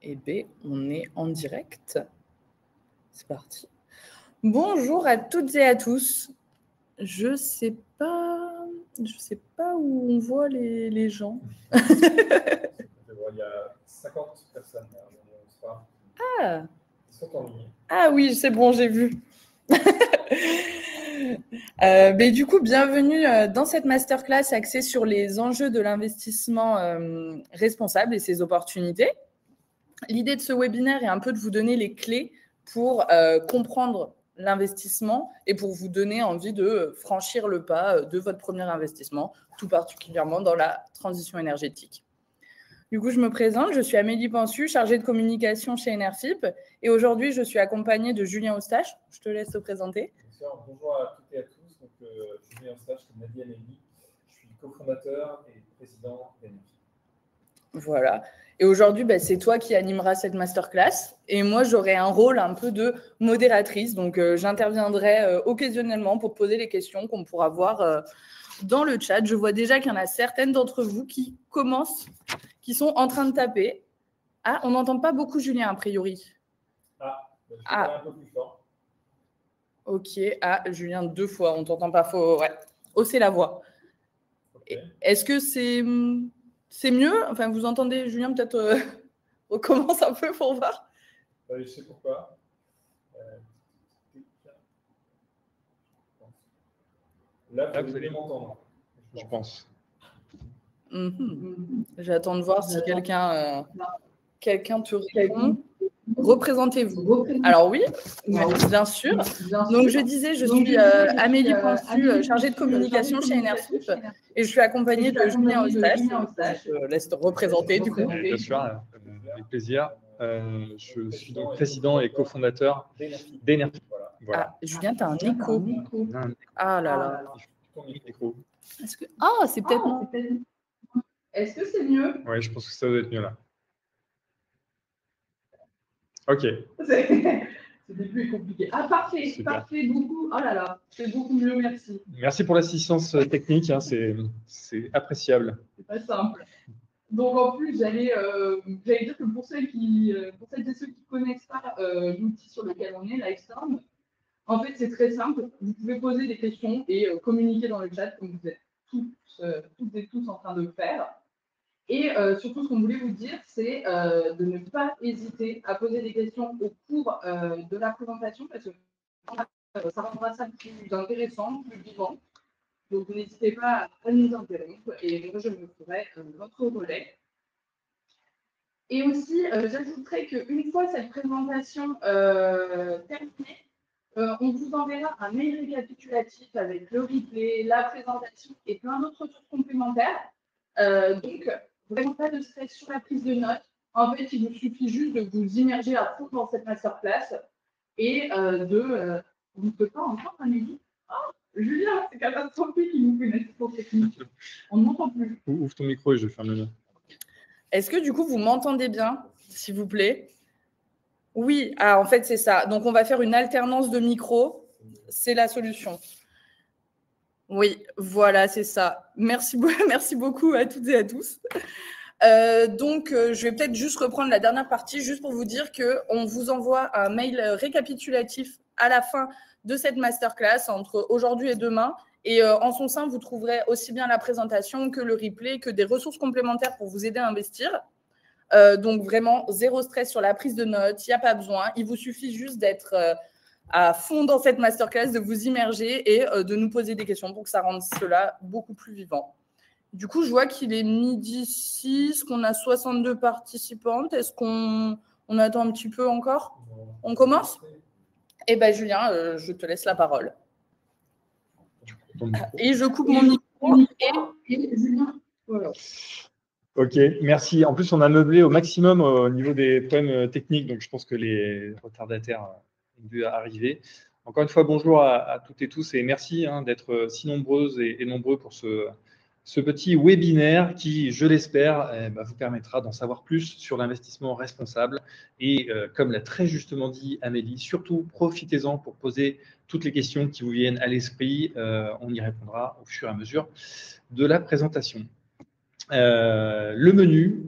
Eh bien, on est en direct. C'est parti. Bonjour à toutes et à tous. Je sais pas où on voit les gens. Il y a 50 personnes. Ah. Ils sont en ligne. Ah oui, c'est bon, j'ai vu. Mais du coup, bienvenue dans cette masterclass axée sur les enjeux de l'investissement responsable et ses opportunités. L'idée de ce webinaire est un peu de vous donner les clés pour comprendre l'investissement et pour vous donner envie de franchir le pas de votre premier investissement, tout particulièrement dans la transition énergétique. Du coup, je me présente, je suis Amélie Pensu, chargée de communication chez Enerfip, et aujourd'hui, je suis accompagnée de Julien Eustache. Je te laisse te présenter. Bonjour à toutes et à tous. Donc, Julien Eustache, comme l'a dit Amélie, je suis cofondateur et président d'Enerfip. Voilà. Et aujourd'hui, c'est toi qui animeras cette masterclass. Et moi, j'aurai un rôle un peu de modératrice. Donc, j'interviendrai occasionnellement pour poser les questions qu'on pourra voir dans le chat. Je vois déjà qu'il y en a certaines d'entre vous qui commencent, qui sont en train de taper. Ah, on n'entend pas beaucoup Julien, a priori. Je vais parler un peu plus fort. Ok. Ah, Julien, 2 fois. On ne t'entend pas. Faut hausser la voix. Okay. Est-ce que c'est mieux? Enfin, vous entendez, Julien, peut-être recommence un peu pour voir. Je sais pourquoi. Là, vous allez m'entendre, je pense. J'attends de voir si quelqu'un te répond. Représentez-vous. Alors oui, bien sûr. Donc je disais, je suis Amélie Pensu, chargée de communication chez Enerfip, et je suis accompagnée de Julien Eustache. Je laisse te représenter du coup. Bien sûr, avec plaisir. Je suis donc président et cofondateur d'Enerfip. Voilà. Ah, Julien, tu as un écho. Ah là là. Est-ce que... Ah, c'est peut-être moi. Est-ce que c'est mieux? Oui, je pense que ça doit être mieux là. Ok. C'était plus compliqué. Ah, parfait, super. Parfait, beaucoup. Oh là là, c'est beaucoup mieux, merci. Merci pour l'assistance technique, hein, c'est appréciable. C'est pas simple. Donc en plus, j'allais dire que pour celles et ceux qui ne connaissent pas l'outil sur lequel on est, Livestorm, en fait, c'est très simple. Vous pouvez poser des questions et communiquer dans le chat comme vous êtes toutes et tous en train de le faire. Et surtout, ce qu'on voulait vous dire, c'est de ne pas hésiter à poser des questions au cours de la présentation parce que ça rendra ça plus intéressant, plus vivant. Donc, n'hésitez pas à nous interrompre et moi, je me ferai votre relais. Et aussi, j'ajouterai qu'une fois cette présentation terminée, on vous enverra un mail récapitulatif avec le replay, la présentation et plein d'autres ressources complémentaires. Donc, vraiment pas de stress sur la prise de notes. En fait, il vous suffit juste de vous immerger à fond dans cette masterclass et vous ne pouvez pas encore, Amélie. Oh, Julien, c'est catastrophique, il nous fait une assistance technique. On ne m'entend plus. Ouvre ton micro et je ferme le mien. Est-ce que du coup, vous m'entendez bien, s'il vous plaît? Oui, en fait, c'est ça. Donc, on va faire une alternance de micro. C'est la solution. Oui, voilà, c'est ça. Merci beaucoup à toutes et à tous. Donc, je vais peut-être juste reprendre la dernière partie, juste pour vous dire qu'on vous envoie un mail récapitulatif à la fin de cette masterclass entre aujourd'hui et demain. Et en son sein, vous trouverez aussi bien la présentation que le replay, que des ressources complémentaires pour vous aider à investir. Donc, vraiment, zéro stress sur la prise de notes, il n'y a pas besoin. Il vous suffit juste d'être à fond dans cette masterclass, de vous immerger et de nous poser des questions pour que ça rende cela beaucoup plus vivant. Du coup, je vois qu'il est 12h06, qu'on a 62 participantes. Est-ce qu'on attend un petit peu encore? On commence? Eh bien, Julien, je te laisse la parole. Et je coupe mon micro. Et Julien, voilà. Ok, merci. En plus, on a meublé au maximum au niveau des problèmes techniques, donc je pense que les retardataires ont dû arriver. Encore une fois, bonjour à toutes et tous et merci d'être si nombreuses et nombreux pour ce petit webinaire qui, je l'espère, vous permettra d'en savoir plus sur l'investissement responsable. Et comme l'a très justement dit Amélie, surtout profitez-en pour poser toutes les questions qui vous viennent à l'esprit. On y répondra au fur et à mesure de la présentation. Le menu,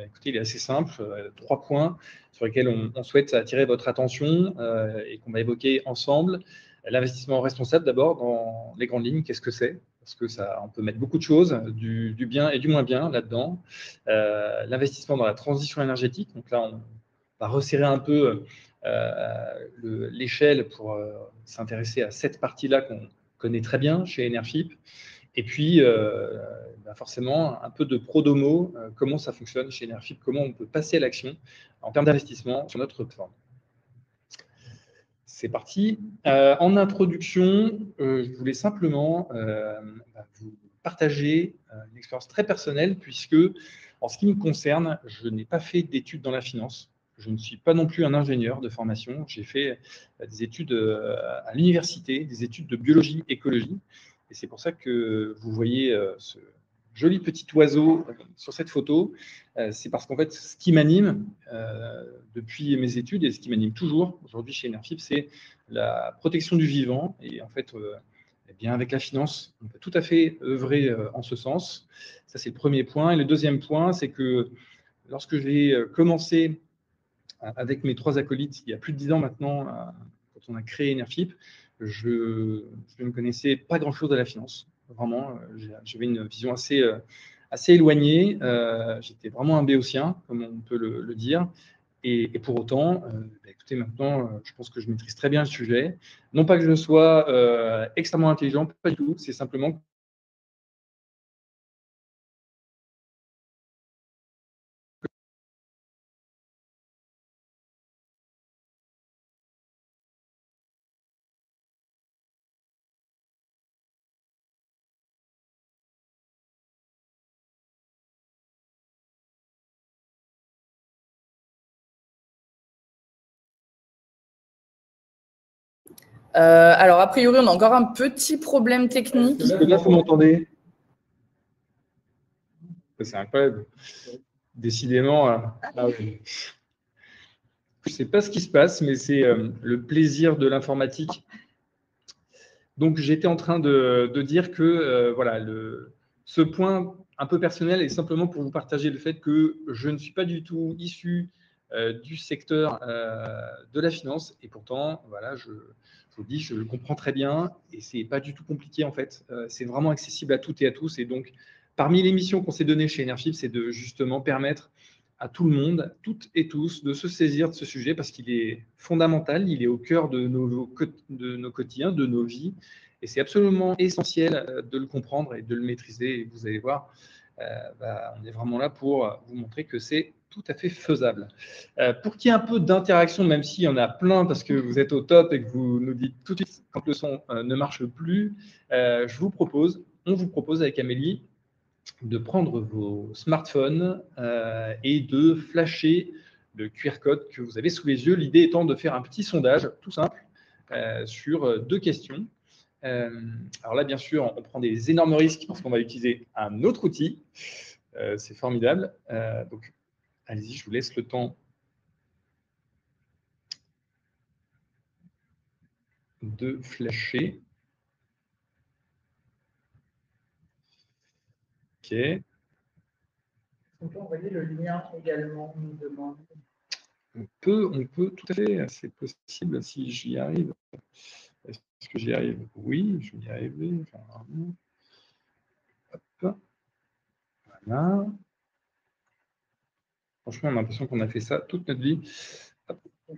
Écoutez, il est assez simple. 3 points sur lesquels on souhaite attirer votre attention et qu'on va évoquer ensemble. L'investissement responsable, d'abord, dans les grandes lignes, qu'est-ce que c'est? Parce que on peut mettre beaucoup de choses, du bien et du moins bien là-dedans. L'investissement dans la transition énergétique. Donc là, on va resserrer un peu l'échelle pour s'intéresser à cette partie-là qu'on connaît très bien chez Enerfip. Et puis, forcément, un peu de pro-domo, comment ça fonctionne chez Enerfip, comment on peut passer à l'action en termes d'investissement sur notre plateforme. C'est parti. En introduction, je voulais simplement vous partager une expérience très personnelle, puisque, en ce qui me concerne, je n'ai pas fait d'études dans la finance. Je ne suis pas non plus un ingénieur de formation. J'ai fait des études à l'université, des études de biologie, écologie. Et c'est pour ça que vous voyez ce joli petit oiseau sur cette photo. C'est parce qu'en fait, ce qui m'anime depuis mes études et ce qui m'anime toujours aujourd'hui chez Enerfip, c'est la protection du vivant. Et en fait, eh bien, avec la finance, on peut tout à fait œuvrer en ce sens. Ça, c'est le premier point. Et le deuxième point, c'est que lorsque j'ai commencé avec mes 3 acolytes, il y a plus de 10 ans maintenant, quand on a créé Enerfip, je ne connaissais pas grand-chose à la finance. Vraiment, j'avais une vision assez éloignée. J'étais vraiment un béotien, comme on peut le dire. Et pour autant, écoutez, maintenant, je pense que je maîtrise très bien le sujet. Non pas que je sois extrêmement intelligent, pas du tout. C'est simplement Alors, a priori, on a encore un petit problème technique. Est-ce que là, vous m'entendez? C'est incroyable. Décidément, ah oui. Je ne sais pas ce qui se passe, mais c'est le plaisir de l'informatique. Donc, j'étais en train de dire que voilà, ce point un peu personnel est simplement pour vous partager le fait que je ne suis pas du tout issu du secteur de la finance. Et pourtant, voilà, je vous dis, je le comprends très bien et ce n'est pas du tout compliqué en fait. C'est vraiment accessible à toutes et à tous. Et donc, parmi les missions qu'on s'est données chez Enerfip, c'est de justement permettre à tout le monde, toutes et tous, de se saisir de ce sujet parce qu'il est fondamental, il est au cœur de nos quotidiens, de nos vies. Et c'est absolument essentiel de le comprendre et de le maîtriser. Et vous allez voir, on est vraiment là pour vous montrer que c'est tout à fait faisable. Pour qu'il y ait un peu d'interaction, même s'il y en a plein parce que vous êtes au top et que vous nous dites tout de suite quand le son ne marche plus, on vous propose avec Amélie de prendre vos smartphones et de flasher le QR code que vous avez sous les yeux. L'idée étant de faire un petit sondage tout simple sur 2 questions. Alors là, bien sûr, on prend des énormes risques parce qu'on va utiliser un autre outil. C'est formidable. Donc, allez-y, je vous laisse le temps de flasher. OK. On peut envoyer le lien également, on nous demande. On peut, tout à fait, c'est possible si j'y arrive. Est-ce que j'y arrive? Oui, je vais y arriver. Hop. Voilà. Franchement, on a l'impression qu'on a fait ça toute notre vie. Hop. Vous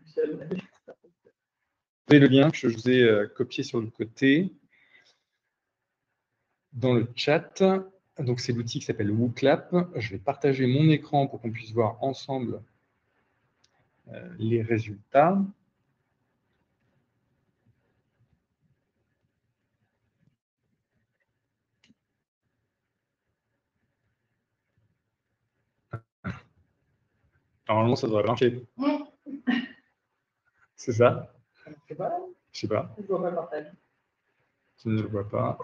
avez le lien que je vous ai copié sur le côté dans le chat. Donc, c'est l'outil qui s'appelle WooClap. Je vais partager mon écran pour qu'on puisse voir ensemble les résultats. Normalement, ça devrait marcher. C'est ça? Je sais pas. Je sais pas. Je ne vois pas le partage. Tu ne le vois pas.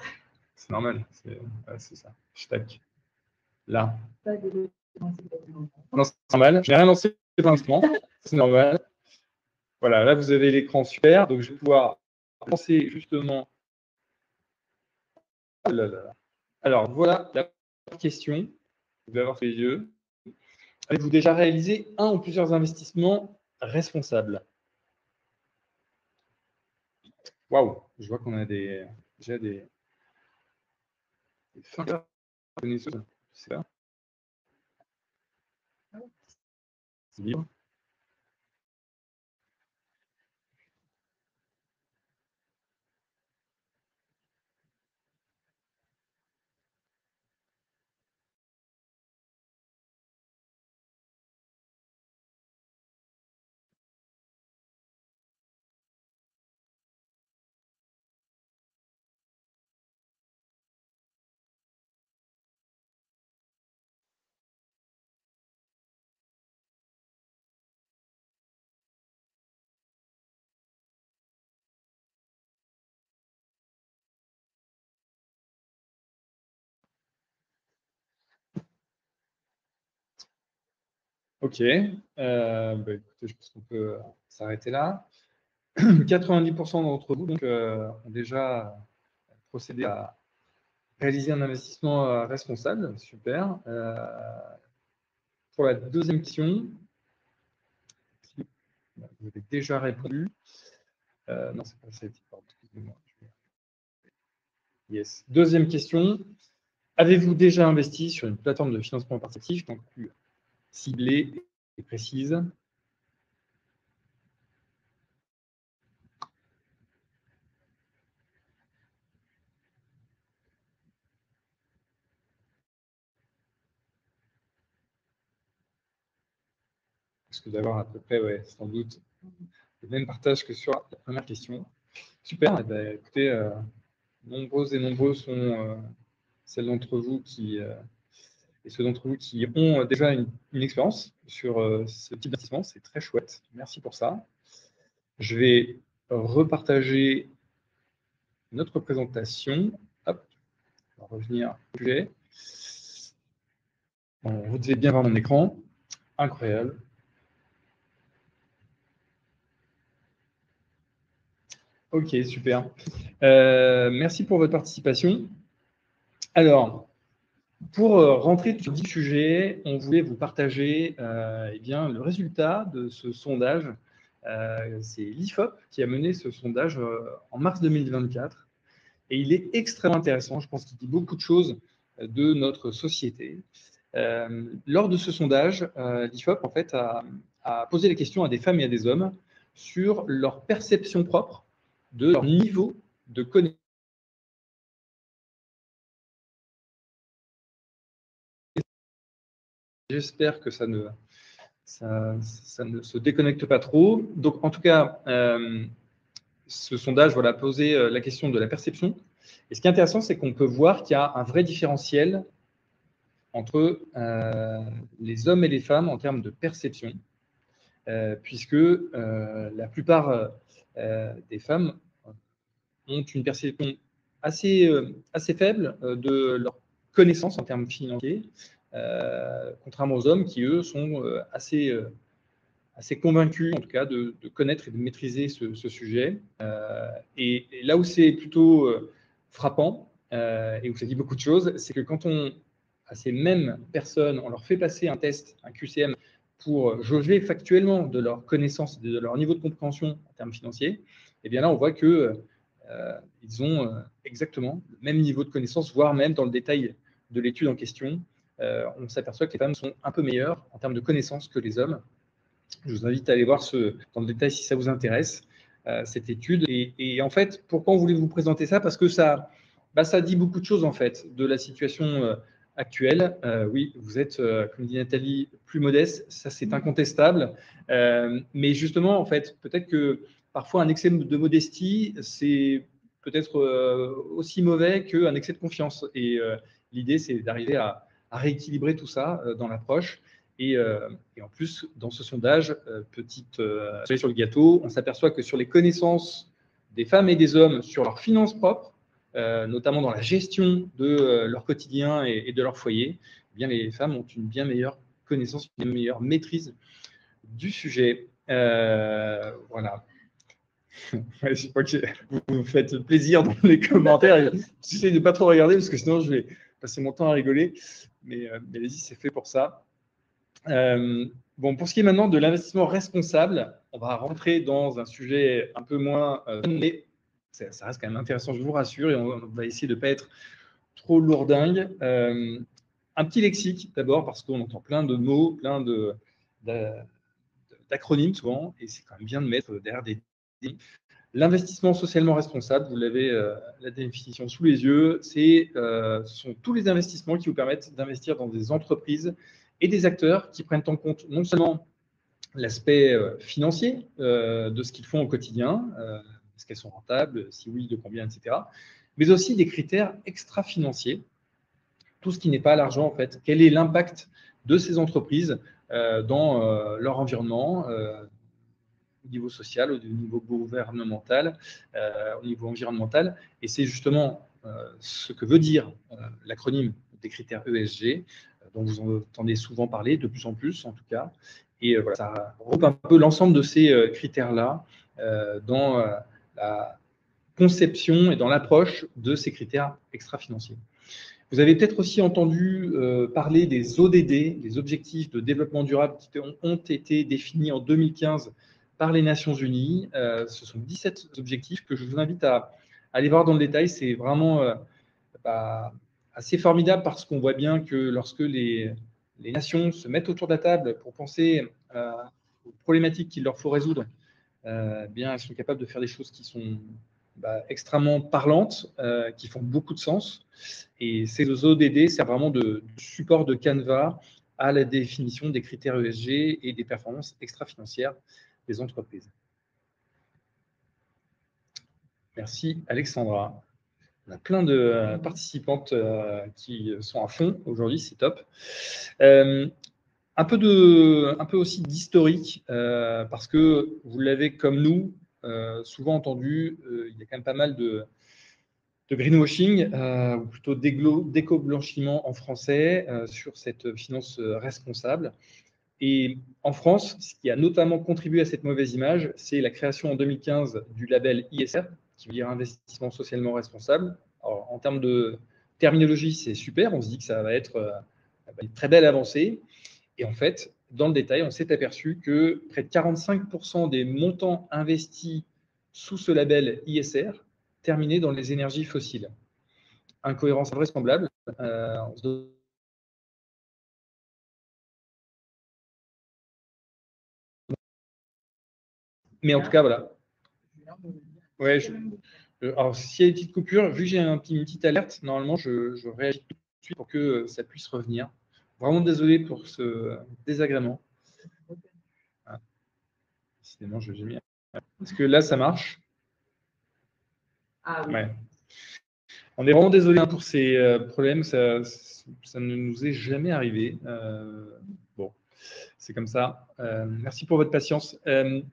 C'est normal. C'est ça. Tac. Là. Non, c'est normal. Je n'ai rien lancé pour l'instant. C'est normal. Voilà, là, vous avez l'écran super. Donc, je vais pouvoir lancer justement. Oh là là. Alors, voilà la question. Vous allez avoir sous les yeux. Avez-vous déjà réalisé un ou plusieurs investissements responsables? Waouh, je vois qu'on a déjà des fins connaisseuses. Je sais pas. C'est libre. Ok. Bah, écoutez, je pense qu'on peut s'arrêter là. 90% d'entre vous donc, ont déjà procédé à réaliser un investissement responsable. Super. Pour la deuxième question, vous avez déjà répondu. Non, c'est pas ça. Pardon, excusez-moi. Yes. Deuxième question. Avez-vous déjà investi sur une plateforme de financement participatif donc plus ciblée et précise? Parce que d'avoir à peu près, ouais, sans doute, le même partage que sur la première question. Super. Eh ben, écoutez, nombreuses et nombreux sont celles d'entre vous qui et ceux d'entre vous qui ont déjà une expérience sur ce type d'investissement. C'est très chouette. Merci pour ça. Je vais repartager notre présentation. Hop, on va revenir au sujet. Bon, vous devez bien voir mon écran. Incroyable. Ok, super. Merci pour votre participation. Alors, pour rentrer sur le sujet, on voulait vous partager eh bien, le résultat de ce sondage. C'est l'IFOP qui a mené ce sondage en mars 2024. Et il est extrêmement intéressant. Je pense qu'il dit beaucoup de choses de notre société. Lors de ce sondage, l'IFOP en fait, a posé la question à des femmes et à des hommes sur leur perception propre de leur niveau de connaissance. J'espère que ça ne se déconnecte pas trop. Donc, en tout cas, ce sondage voilà, posait la question de la perception. Et ce qui est intéressant, c'est qu'on peut voir qu'il y a un vrai différentiel entre les hommes et les femmes en termes de perception, puisque la plupart des femmes ont une perception assez faible de leur connaissance en termes financiers, contrairement aux hommes qui, eux, sont assez convaincus, en tout cas, de connaître et de maîtriser ce sujet. Et là où c'est plutôt frappant, et où ça dit beaucoup de choses, c'est que quand à ces mêmes personnes, on leur fait passer un test, un QCM, pour jauger factuellement de leur connaissance, de leur niveau de compréhension en termes financiers, et bien là, on voit que ils ont exactement le même niveau de connaissance, voire même dans le détail de l'étude en question, on s'aperçoit que les femmes sont un peu meilleures en termes de connaissances que les hommes. Je vous invite à aller voir dans le détail si ça vous intéresse, cette étude. Et en fait, pourquoi on voulait vous présenter ça? Parce que ça dit beaucoup de choses en fait de la situation actuelle. Oui, vous êtes, comme dit Nathalie, plus modeste, ça c'est incontestable. Mais justement, en fait, peut-être que parfois un excès de modestie, c'est peut-être aussi mauvais qu'un excès de confiance. Et l'idée, c'est d'arriver à rééquilibrer tout ça dans l'approche. Et en plus, dans ce sondage, petite cerise sur le gâteau, on s'aperçoit que sur les connaissances des femmes et des hommes sur leurs finances propres, notamment dans la gestion de leur quotidien et de leur foyer, eh bien, les femmes ont une bien meilleure connaissance, une meilleure maîtrise du sujet. Voilà. Je crois que vous me faites plaisir dans les commentaires. J'essaie de ne pas trop regarder parce que sinon je vais passer mon temps à rigoler. Mais allez-y, c'est fait pour ça. Bon, pour ce qui est maintenant de l'investissement responsable, on va rentrer dans un sujet un peu moins, mais ça reste quand même intéressant, je vous rassure, et on va essayer de ne pas être trop lourdingue. Un petit lexique d'abord, parce qu'on entend plein de mots, plein d'acronymes souvent, et c'est quand même bien de mettre derrière des. L'investissement socialement responsable, vous l'avez la définition sous les yeux, ce sont tous les investissements qui vous permettent d'investir dans des entreprises et des acteurs qui prennent en compte non seulement l'aspect financier de ce qu'ils font au quotidien, est-ce qu'elles sont rentables, si oui, de combien, etc., mais aussi des critères extra-financiers, tout ce qui n'est pas l'argent en fait. Quel est l'impact de ces entreprises dans leur environnement au niveau social, au niveau gouvernemental, au niveau environnemental. Et c'est justement ce que veut dire l'acronyme des critères ESG, dont vous entendez souvent parler, de plus en plus en tout cas. Et voilà, ça regroupe un peu l'ensemble de ces critères-là dans la conception et dans l'approche de ces critères extra-financiers. Vous avez peut-être aussi entendu parler des ODD, les objectifs de développement durable qui ont été définis en 2015 par les Nations Unies. Ce sont 17 objectifs que je vous invite à aller voir dans le détail. C'est vraiment assez formidable parce qu'on voit bien que lorsque les nations se mettent autour de la table pour penser aux problématiques qu'il leur faut résoudre, bien, elles sont capables de faire des choses qui sont extrêmement parlantes, qui font beaucoup de sens. Et ces ODD servent vraiment de support de canevas à la définition des critères ESG et des performances extra-financières des entreprises. Merci Alexandra. On a plein de participantes qui sont à fond aujourd'hui, c'est top. Un peu aussi d'historique, parce que vous l'avez comme nous souvent entendu, il y a quand même pas mal de greenwashing, ou plutôt d'éco-blanchiment en français, sur cette finance responsable. Et en France, ce qui a notamment contribué à cette mauvaise image, c'est la création en 2015 du label ISR, qui veut dire investissement socialement responsable. Alors, en termes de terminologie, c'est super, on se dit que ça va être une très belle avancée. Et en fait, dans le détail, on s'est aperçu que près de 45% des montants investis sous ce label ISR terminaient dans les énergies fossiles. Incohérence vraisemblable. Mais en tout cas, voilà. Ouais, alors, s'il y a des petites coupures, vu que j'ai une petite alerte, normalement, je réagis tout de suite pour que ça puisse revenir. Vraiment désolé pour ce désagrément. Ah. Décidément, je l'ai mis. Est-ce que là, ça marche? Ah oui. Ouais. On est vraiment désolé pour ces problèmes, ça ne nous est jamais arrivé. Bon, c'est comme ça. Merci pour votre patience.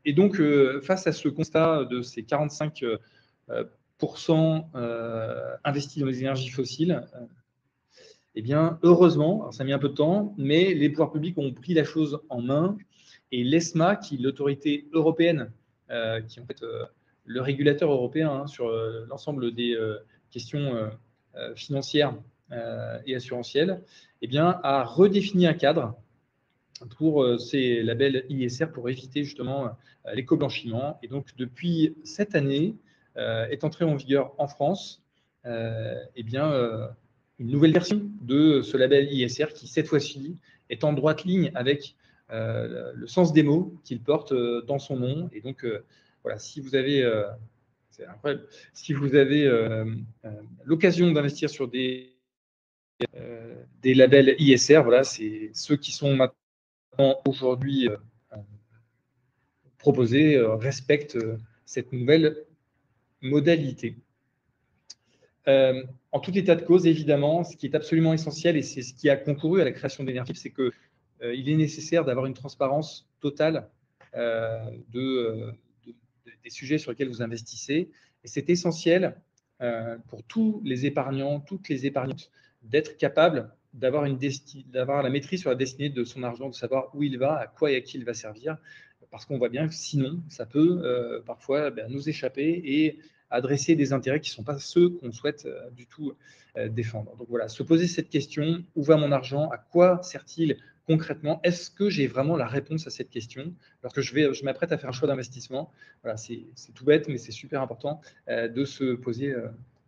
Et donc, face à ce constat de ces 45% investis dans les énergies fossiles, eh bien, heureusement, alors ça a mis un peu de temps, mais les pouvoirs publics ont pris la chose en main et l'ESMA, qui est l'autorité européenne, qui est en fait le régulateur européen sur l'ensemble des questions financières et assurantielles, eh bien, a redéfini un cadre pour ces labels ISR pour éviter justement l'éco-blanchiment. Et donc, depuis cette année, est entrée en vigueur en France eh bien, une nouvelle version de ce label ISR qui, cette fois-ci, est en droite ligne avec le sens des mots qu'il porte dans son nom. Et donc, voilà, si vous avez, c'est incroyable, si vous avez l'occasion d'investir sur des labels ISR, voilà, c'est ceux qui sont maintenant aujourd'hui proposés respectent cette nouvelle modalité. En tout état de cause, évidemment, ce qui est absolument essentiel, et c'est ce qui a concouru à la création d'Energip, c'est qu'il est nécessaire d'avoir une transparence totale des sujets sur lesquels vous investissez. Et c'est essentiel pour tous les épargnants, toutes les épargnantes, d'être capable d'avoir la maîtrise sur la destinée de son argent, de savoir où il va, à quoi et à qui il va servir, parce qu'on voit bien que sinon, ça peut parfois nous échapper et adresser des intérêts qui ne sont pas ceux qu'on souhaite du tout défendre. Donc voilà, se poser cette question, où va mon argent, à quoi sert-il concrètement, est-ce que j'ai vraiment la réponse à cette question lorsque je m'apprête à faire un choix d'investissement? Voilà, c'est tout bête, mais c'est super important de se poser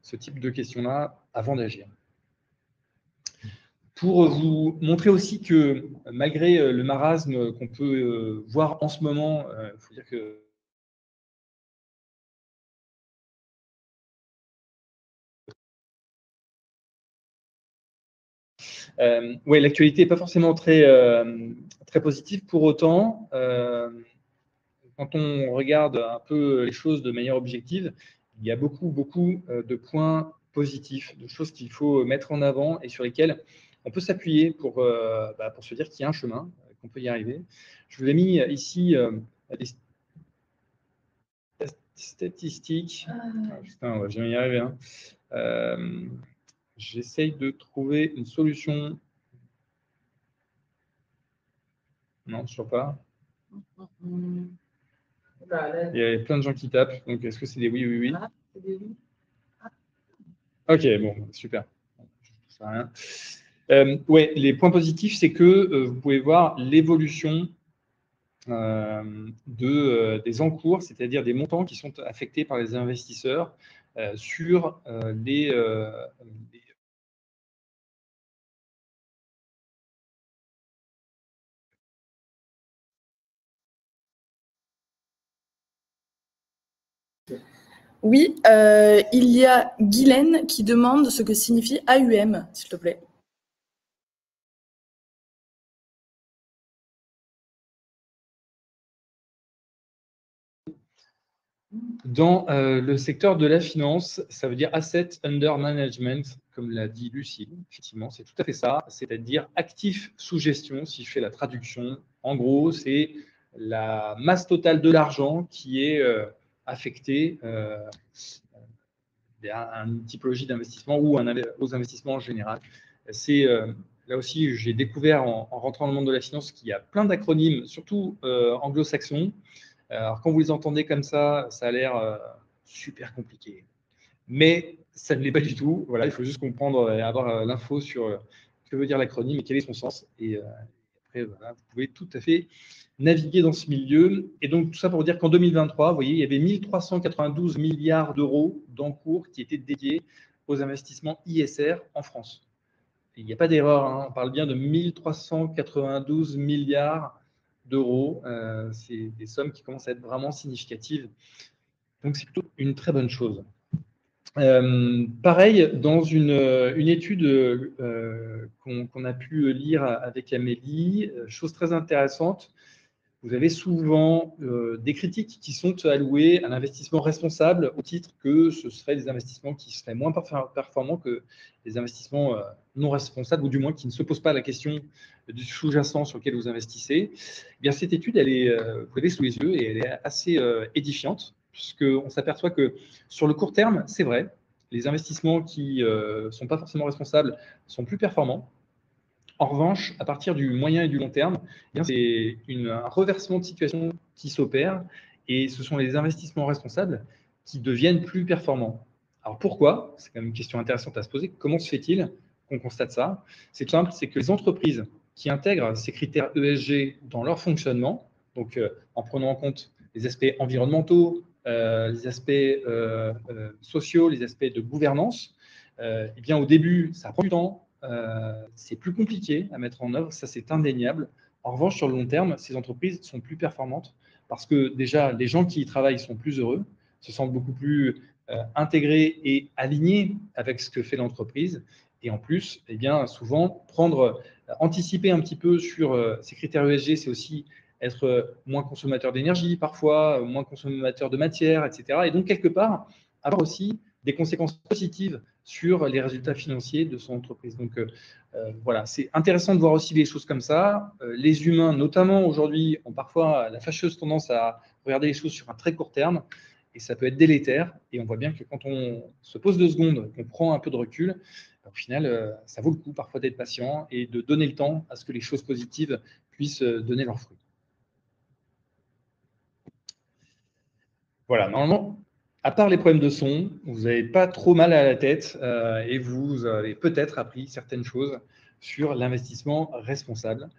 ce type de questions-là avant d'agir. Pour vous montrer aussi que malgré le marasme qu'on peut voir en ce moment, il faut dire que ouais, l'actualité n'est pas forcément très, très positive. Pour autant, quand on regarde un peu les choses de manière objective, il y a beaucoup de points positifs, de choses qu'il faut mettre en avant et sur lesquelles on peut s'appuyer pour se dire qu'il y a un chemin, qu'on peut y arriver. Je vous ai mis ici des statistiques. Putain, je vais y arriver. Hein. J'essaye de trouver une solution. Non, toujours pas. Il y a plein de gens qui tapent. Donc, est-ce que c'est des oui, oui, oui? Ah, c'est des oui. Ok, bon, super. Ça rien. Ouais, les points positifs, c'est que vous pouvez voir l'évolution des encours, c'est-à-dire des montants qui sont affectés par les investisseurs sur les Oui, il y a Guylaine qui demande ce que signifie AUM, s'il te plaît. Dans le secteur de la finance, ça veut dire Asset Under Management, comme l'a dit Lucille. Effectivement, c'est tout à fait ça, c'est-à-dire actif sous gestion, si je fais la traduction. En gros, c'est la masse totale de l'argent qui est affectée à une typologie d'investissement ou aux investissements en général. C'est là aussi, j'ai découvert en rentrant dans le monde de la finance qu'il y a plein d'acronymes, surtout anglo-saxons. Alors, quand vous les entendez comme ça a l'air super compliqué. Mais ça ne l'est pas du tout. Voilà, il faut juste comprendre et avoir l'info sur ce que veut dire l'acronyme et quel est son sens. Et après, voilà, vous pouvez tout à fait naviguer dans ce milieu. Et donc, tout ça pour dire qu'en 2023, vous voyez, il y avait 1392 milliards d'euros d'encours qui étaient dédiés aux investissements ISR en France. Et il n'y a pas d'erreur, hein, on parle bien de 1392 milliards d'euros. C'est des sommes qui commencent à être vraiment significatives. Donc, c'est plutôt une très bonne chose. Pareil, dans une étude qu'on a pu lire avec Amélie, chose très intéressante, vous avez souvent des critiques qui sont allouées à l'investissement responsable au titre que ce seraient des investissements qui seraient moins performants que les investissements non responsables, ou du moins qui ne se posent pas la question du sous-jacent sur lequel vous investissez. Eh bien, cette étude, vous l'avez sous les yeux et elle est assez édifiante, puisqu'on s'aperçoit que sur le court terme, c'est vrai, les investissements qui ne sont pas forcément responsables sont plus performants. En revanche, à partir du moyen et du long terme, c'est un reversement de situation qui s'opère et ce sont les investissements responsables qui deviennent plus performants. Alors pourquoi? C'est quand même une question intéressante à se poser. Comment se fait-il qu'on constate ça? C'est tout simple, c'est que les entreprises qui intègrent ces critères ESG dans leur fonctionnement, donc en prenant en compte les aspects environnementaux, les aspects sociaux, les aspects de gouvernance, eh bien au début, ça prend du temps. C'est plus compliqué à mettre en œuvre, ça c'est indéniable. En revanche, sur le long terme, ces entreprises sont plus performantes parce que déjà, les gens qui y travaillent sont plus heureux, se sentent beaucoup plus intégrés et alignés avec ce que fait l'entreprise. Et en plus, eh bien, souvent, anticiper un petit peu sur ces critères ESG, c'est aussi être moins consommateur d'énergie parfois, moins consommateur de matière, etc. Et donc, quelque part, avoir aussi des conséquences positives sur les résultats financiers de son entreprise. Donc voilà, c'est intéressant de voir aussi les choses comme ça. Les humains, notamment aujourd'hui, ont parfois la fâcheuse tendance à regarder les choses sur un très court terme et ça peut être délétère. Et on voit bien que quand on se pose 2 secondes, qu'on prend un peu de recul, au final, ça vaut le coup parfois d'être patient et de donner le temps à ce que les choses positives puissent donner leurs fruits. Voilà, normalement, à part les problèmes de son, vous n'avez pas trop mal à la tête et vous avez peut-être appris certaines choses sur l'investissement responsable.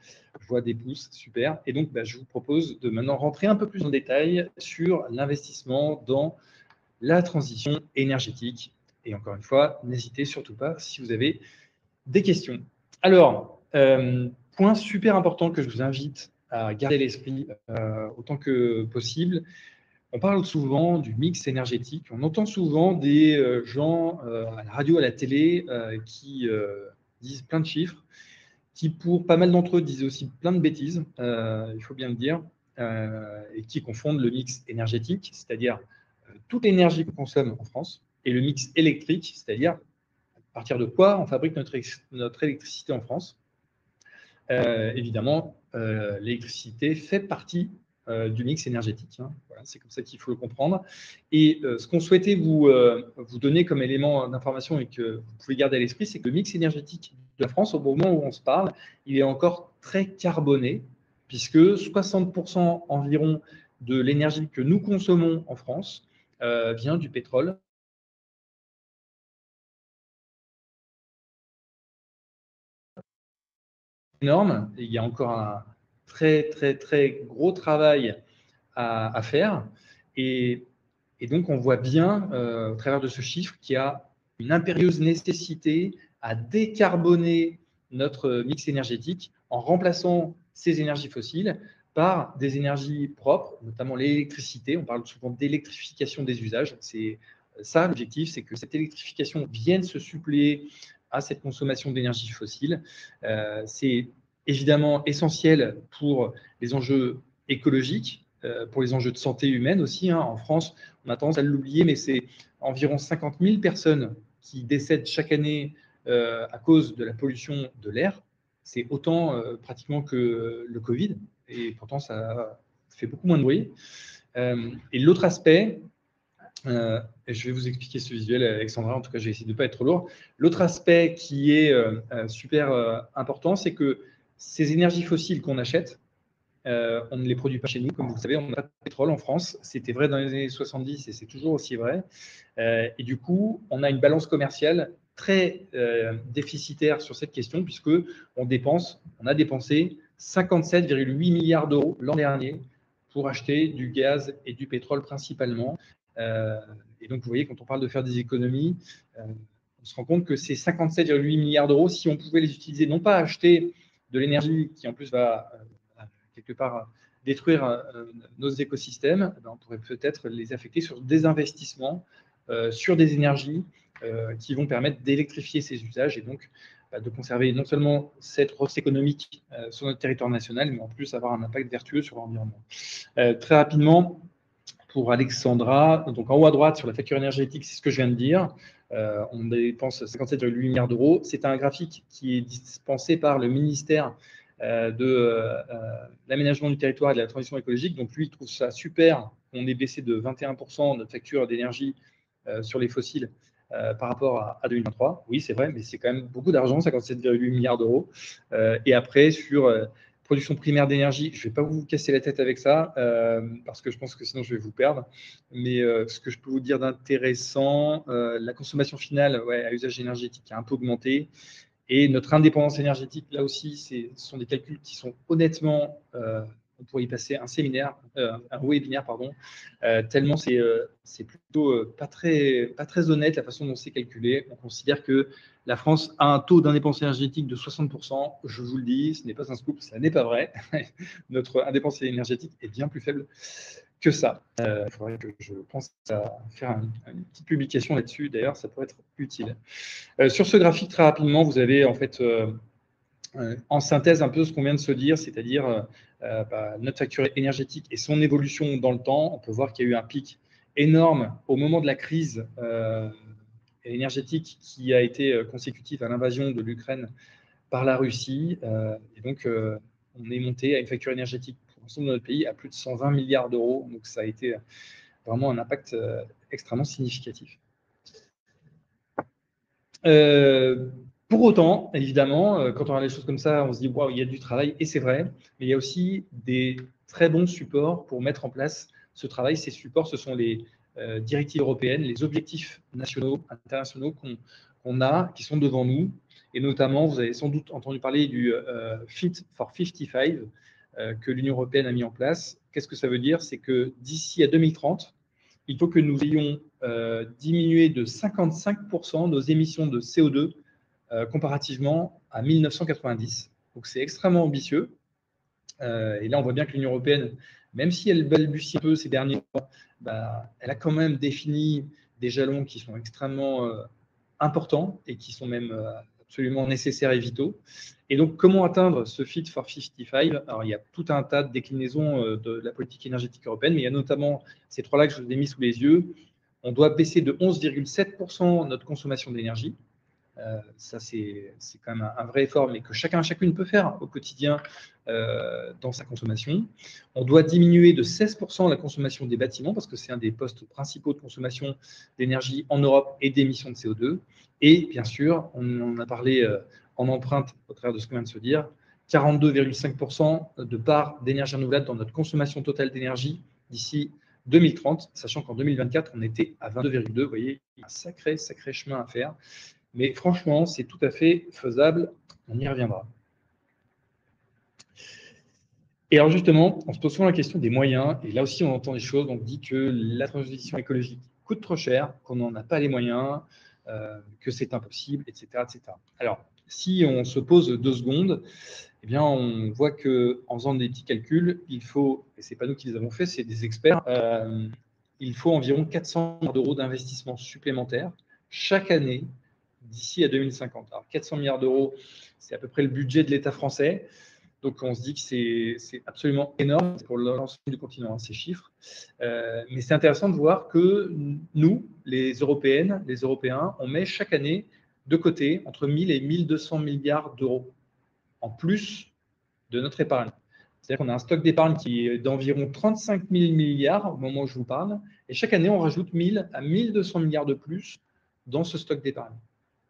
Je vois des pouces, super. Et donc, je vous propose de maintenant rentrer un peu plus en détail sur l'investissement dans la transition énergétique. Et encore une fois, n'hésitez surtout pas si vous avez des questions. Alors, point super important que je vous invite à garder à l'esprit autant que possible. On parle souvent du mix énergétique. On entend souvent des gens à la radio, à la télé, qui disent plein de chiffres, qui pour pas mal d'entre eux disent aussi plein de bêtises, il faut bien le dire, et qui confondent le mix énergétique, c'est-à-dire toute l'énergie qu'on consomme en France, et le mix électrique, c'est-à-dire à partir de quoi on fabrique notre électricité en France. Évidemment, l'électricité fait partie du mix énergétique. Hein. Voilà, c'est comme ça qu'il faut le comprendre. Et ce qu'on souhaitait vous donner comme élément d'information et que vous pouvez garder à l'esprit, c'est que le mix énergétique de la France, au moment où on se parle, il est encore très carboné, puisque 60% environ de l'énergie que nous consommons en France vient du pétrole. Énorme. Et il y a encore un très, très, très gros travail à faire. Et donc, on voit bien, au travers de ce chiffre, qu'il y a une impérieuse nécessité à décarboner notre mix énergétique en remplaçant ces énergies fossiles par des énergies propres, notamment l'électricité. On parle souvent d'électrification des usages. C'est ça l'objectif, c'est que cette électrification vienne se suppléer à cette consommation d'énergie fossile. C'est évidemment essentiel pour les enjeux écologiques, pour les enjeux de santé humaine aussi. Hein. En France, on a tendance à l'oublier, mais c'est environ 50 000 personnes qui décèdent chaque année à cause de la pollution de l'air. C'est autant pratiquement que le Covid, et pourtant ça fait beaucoup moins de bruit. Et l'autre aspect, et je vais vous expliquer ce visuel, Alexandra, en tout cas, j'ai essayé de ne pas être trop lourd. L'autre aspect qui est super important, c'est que ces énergies fossiles qu'on achète, on ne les produit pas chez nous. Comme vous le savez, on n'a pas de pétrole en France. C'était vrai dans les années 70 et c'est toujours aussi vrai. Et du coup, on a une balance commerciale très déficitaire sur cette question, puisque on a dépensé 57,8 milliards d'euros l'an dernier pour acheter du gaz et du pétrole principalement. Et donc, vous voyez, quand on parle de faire des économies, on se rend compte que ces 57,8 milliards d'euros, si on pouvait les utiliser, non pas acheter de l'énergie qui en plus va quelque part détruire nos écosystèmes, on pourrait peut-être les affecter sur des investissements, sur des énergies qui vont permettre d'électrifier ces usages et donc de conserver non seulement cette ressource économique sur notre territoire national, mais en plus avoir un impact vertueux sur l'environnement. Très rapidement, pour Alexandra, donc en haut à droite sur la facture énergétique, c'est ce que je viens de dire. On dépense 57,8 milliards d'euros. C'est un graphique qui est dispensé par le ministère de l'aménagement du territoire et de la transition écologique. Donc lui, il trouve ça super. On est baissé de 21% notre facture d'énergie sur les fossiles par rapport à 2023. Oui, c'est vrai, mais c'est quand même beaucoup d'argent, 57,8 milliards d'euros. Et après, sur production primaire d'énergie, je ne vais pas vous casser la tête avec ça, parce que je pense que sinon je vais vous perdre. Mais ce que je peux vous dire d'intéressant, la consommation finale à usage énergétique a un peu augmenté. Et notre indépendance énergétique, là aussi, ce sont des calculs qui sont honnêtement, on pourrait y passer un séminaire, un webinaire, pardon, tellement c'est plutôt pas très honnête la façon dont c'est calculé. On considère que la France a un taux d'indépendance énergétique de 60%. Je vous le dis, ce n'est pas un scoop, ça n'est pas vrai. Notre indépendance énergétique est bien plus faible que ça. Il faudrait que je pense à faire une petite publication là-dessus. D'ailleurs, ça pourrait être utile. Sur ce graphique, très rapidement, vous avez en fait en synthèse un peu ce qu'on vient de se dire, c'est-à-dire notre facture énergétique et son évolution dans le temps. On peut voir qu'il y a eu un pic énorme au moment de la crise énergétique qui a été consécutive à l'invasion de l'Ukraine par la Russie. Et donc, on est monté à une facture énergétique pour l'ensemble de notre pays à plus de 120 milliards d'euros. Donc, ça a été vraiment un impact extrêmement significatif. Pour autant, évidemment, quand on a des choses comme ça, on se dit waouh, il y a du travail, et c'est vrai, mais il y a aussi des très bons supports pour mettre en place ce travail. Ces supports, ce sont les directives européennes, les objectifs nationaux, internationaux qu'on a, qui sont devant nous. Et notamment, vous avez sans doute entendu parler du Fit for 55 que l'Union européenne a mis en place. Qu'est-ce que ça veut dire? C'est que d'ici à 2030, il faut que nous ayons diminué de 55% nos émissions de CO2 comparativement à 1990. Donc c'est extrêmement ambitieux. Et là, on voit bien que l'Union européenne, même si elle balbutie un peu ces derniers mois, elle a quand même défini des jalons qui sont extrêmement importants et qui sont même absolument nécessaires et vitaux. Et donc, comment atteindre ce Fit for 55? Alors, il y a tout un tas de déclinaisons de la politique énergétique européenne, mais il y a notamment ces trois-là que je vous ai mis sous les yeux. On doit baisser de 11,7% notre consommation d'énergie. Ça, c'est quand même un vrai effort, mais que chacune peut faire au quotidien dans sa consommation. On doit diminuer de 16% la consommation des bâtiments, parce que c'est un des postes principaux de consommation d'énergie en Europe et d'émissions de CO2. Et bien sûr, on en a parlé en empreinte au travers de ce qu'on vient de se dire, 42,5% de part d'énergie renouvelable dans notre consommation totale d'énergie d'ici 2030, sachant qu'en 2024, on était à 22,2. Vous voyez, il y a un sacré chemin à faire. Mais franchement, c'est tout à fait faisable. On y reviendra. Et alors justement, on se pose souvent la question des moyens. Et là aussi, on entend des choses. On dit que la transition écologique coûte trop cher, qu'on n'en a pas les moyens, que c'est impossible, etc., etc. Alors, si on se pose 2 secondes, eh bien, on voit qu'en faisant des petits calculs, il faut, et ce n'est pas nous qui les avons fait, c'est des experts, il faut environ 400 milliards d'euros d'investissement supplémentaires chaque année d'ici à 2050. Alors, 400 milliards d'euros, c'est à peu près le budget de l'État français. Donc, on se dit que c'est absolument énorme pour l'ensemble du continent, ces chiffres. Mais c'est intéressant de voir que nous, les Européennes, les Européens, on met chaque année de côté entre 1000 et 1200 milliards d'euros en plus de notre épargne. C'est-à-dire qu'on a un stock d'épargne qui est d'environ 35 000 milliards au moment où je vous parle. Et chaque année, on rajoute 1000 à 1200 milliards de plus dans ce stock d'épargne.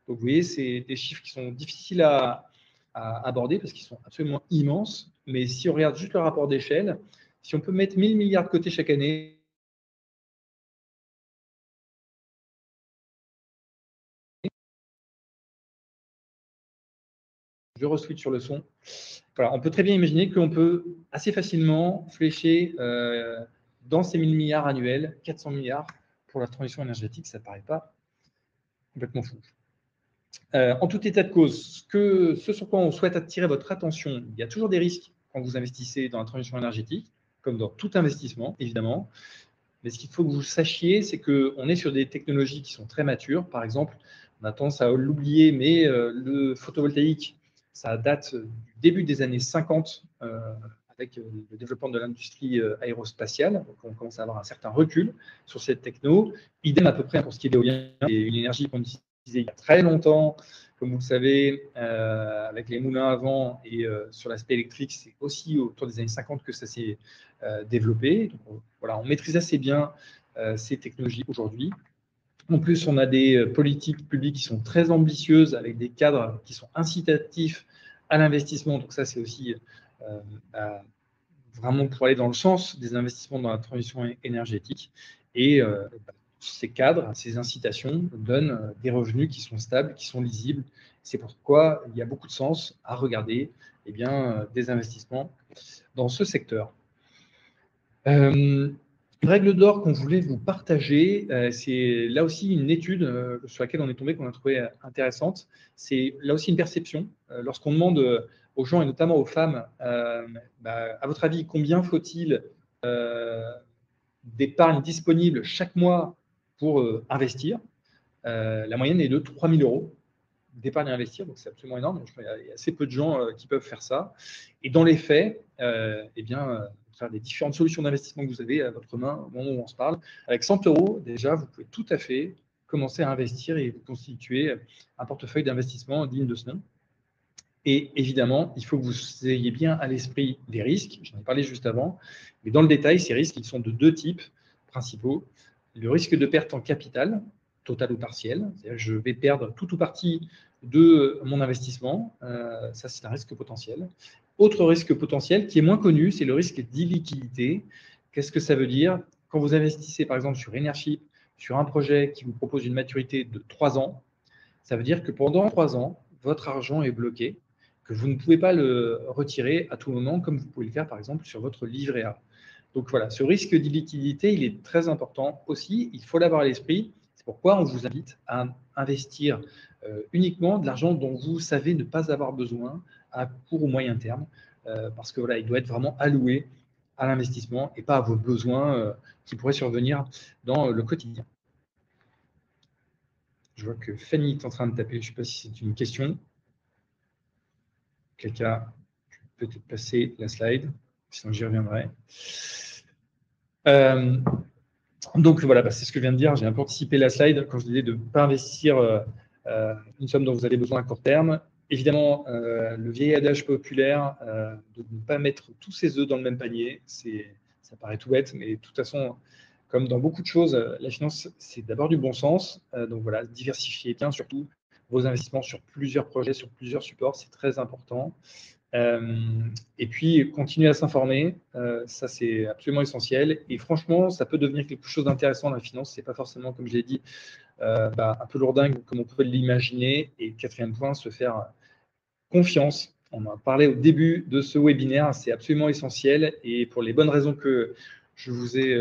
Donc, vous voyez, c'est des chiffres qui sont difficiles à aborder parce qu'ils sont absolument immenses. Mais si on regarde juste le rapport d'échelle, si on peut mettre 1000 milliards de côté chaque année, je re-switch sur le son. Voilà, on peut très bien imaginer qu'on peut assez facilement flécher dans ces 1000 milliards annuels, 400 milliards pour la transition énergétique. Ça ne paraît pas complètement fou. En tout état de cause, ce sur quoi on souhaite attirer votre attention, il y a toujours des risques quand vous investissez dans la transition énergétique, comme dans tout investissement, évidemment. Mais ce qu'il faut que vous sachiez, c'est qu'on est sur des technologies qui sont très matures. Par exemple, on a tendance à l'oublier, mais le photovoltaïque, ça date du début des années 50 avec le développement de l'industrie aérospatiale. Donc, on commence à avoir un certain recul sur cette techno. Idem à peu près pour ce qui est d'éolien, c'est une énergie qu'on utilisait il y a très longtemps. Comme vous le savez, avec les moulins à vent et sur l'aspect électrique, c'est aussi autour des années 50 que ça s'est développé. Donc, voilà, on maîtrise assez bien ces technologies aujourd'hui. En plus, on a des politiques publiques qui sont très ambitieuses avec des cadres qui sont incitatifs à l'investissement. Donc ça, c'est aussi vraiment pour aller dans le sens des investissements dans la transition énergétique. Et ces cadres, ces incitations donnent des revenus qui sont stables, qui sont lisibles. C'est pourquoi il y a beaucoup de sens à regarder des investissements dans ce secteur. Une règle d'or qu'on voulait vous partager, c'est là aussi une étude sur laquelle on est tombé, qu'on a trouvé intéressante. C'est là aussi une perception. Lorsqu'on demande aux gens, et notamment aux femmes, à votre avis, combien faut-il d'épargne disponible chaque mois pour investir, la moyenne est de 3 000 euros d'épargne à investir, donc c'est absolument énorme. Il y a assez peu de gens qui peuvent faire ça. Et dans les faits, faire des différentes solutions d'investissement que vous avez à votre main au moment où on se parle, avec 100 euros, déjà, vous pouvez tout à fait commencer à investir et vous constituer un portefeuille d'investissement digne de ce nom. Et évidemment, il faut que vous ayez bien à l'esprit les risques. J'en ai parlé juste avant. Mais dans le détail, ces risques, ils sont de 2 types principaux. Le risque de perte en capital, total ou partiel. C'est-à-dire que je vais perdre tout ou partie de mon investissement. Ça, c'est un risque potentiel. Autre risque potentiel qui est moins connu, c'est le risque d'illiquidité. Qu'est-ce que ça veut dire? Quand vous investissez, par exemple, sur Enership, sur un projet qui vous propose une maturité de 3 ans, ça veut dire que pendant 3 ans, votre argent est bloqué, que vous ne pouvez pas le retirer à tout moment, comme vous pouvez le faire par exemple sur votre livret A. Donc voilà, ce risque d'illiquidité, il est très important aussi, il faut l'avoir à l'esprit. C'est pourquoi on vous invite à investir uniquement de l'argent dont vous savez ne pas avoir besoin à court ou moyen terme, parce que voilà, il doit être vraiment alloué à l'investissement et pas à vos besoins qui pourraient survenir dans le quotidien. Je vois que Fanny est en train de taper, je ne sais pas si c'est une question. Quelqu'un peut peut-être passer la slide, sinon j'y reviendrai. Donc voilà, c'est ce que je viens de dire. J'ai un peu anticipé la slide quand je disais de ne pas investir une somme dont vous avez besoin à court terme. Évidemment, le vieil adage populaire de ne pas mettre tous ses œufs dans le même panier, ça paraît tout bête, mais de toute façon, comme dans beaucoup de choses, la finance, c'est d'abord du bon sens. Donc voilà, diversifiez bien surtout vos investissements sur plusieurs projets, sur plusieurs supports, c'est très important. Et puis, continuer à s'informer, ça c'est absolument essentiel. Et franchement, ça peut devenir quelque chose d'intéressant dans la finance. Ce n'est pas forcément, comme je l'ai dit, un peu lourdingue comme on peut l'imaginer. Et quatrième point, se faire confiance. On en a parlé au début de ce webinaire, c'est absolument essentiel. Et pour les bonnes raisons que je vous ai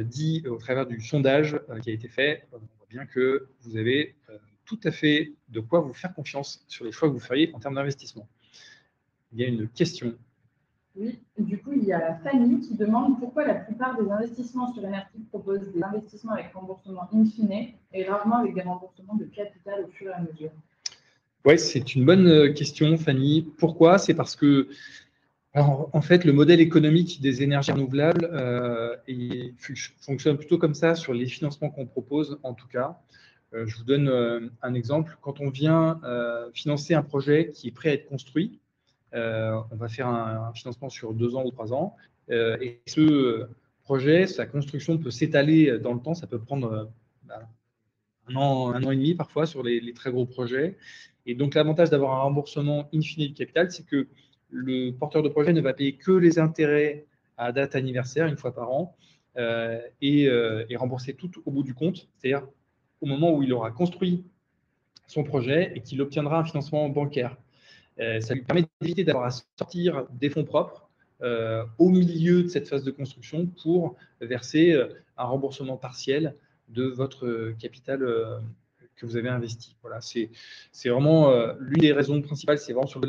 dit au travers du sondage qui a été fait, on voit bien que vous avez tout à fait de quoi vous faire confiance sur les choix que vous feriez en termes d'investissement. Il y a une question. Oui, du coup, il y a Fanny qui demande pourquoi la plupart des investissements sur Enertip proposent des investissements avec remboursement in fine et rarement avec des remboursements de capital au fur et à mesure. Oui, c'est une bonne question, Fanny. Pourquoi? C'est parce que, alors, en fait, le modèle économique des énergies renouvelables fonctionne plutôt comme ça sur les financements qu'on propose, en tout cas. Je vous donne un exemple. Quand on vient financer un projet qui est prêt à être construit, on va faire un financement sur 2 ans ou 3 ans. Et ce projet, sa construction peut s'étaler dans le temps. Ça peut prendre un an et demi parfois sur les très gros projets. Et donc, l'avantage d'avoir un remboursement in fine du capital, c'est que le porteur de projet ne va payer que les intérêts à date anniversaire, une fois par an, et rembourser tout au bout du compte, c'est-à-dire au moment où il aura construit son projet et qu'il obtiendra un financement bancaire. Ça lui permet d'éviter d'avoir à sortir des fonds propres au milieu de cette phase de construction pour verser un remboursement partiel de votre capital que vous avez investi. Voilà, c'est vraiment l'une des raisons principales, c'est vraiment sur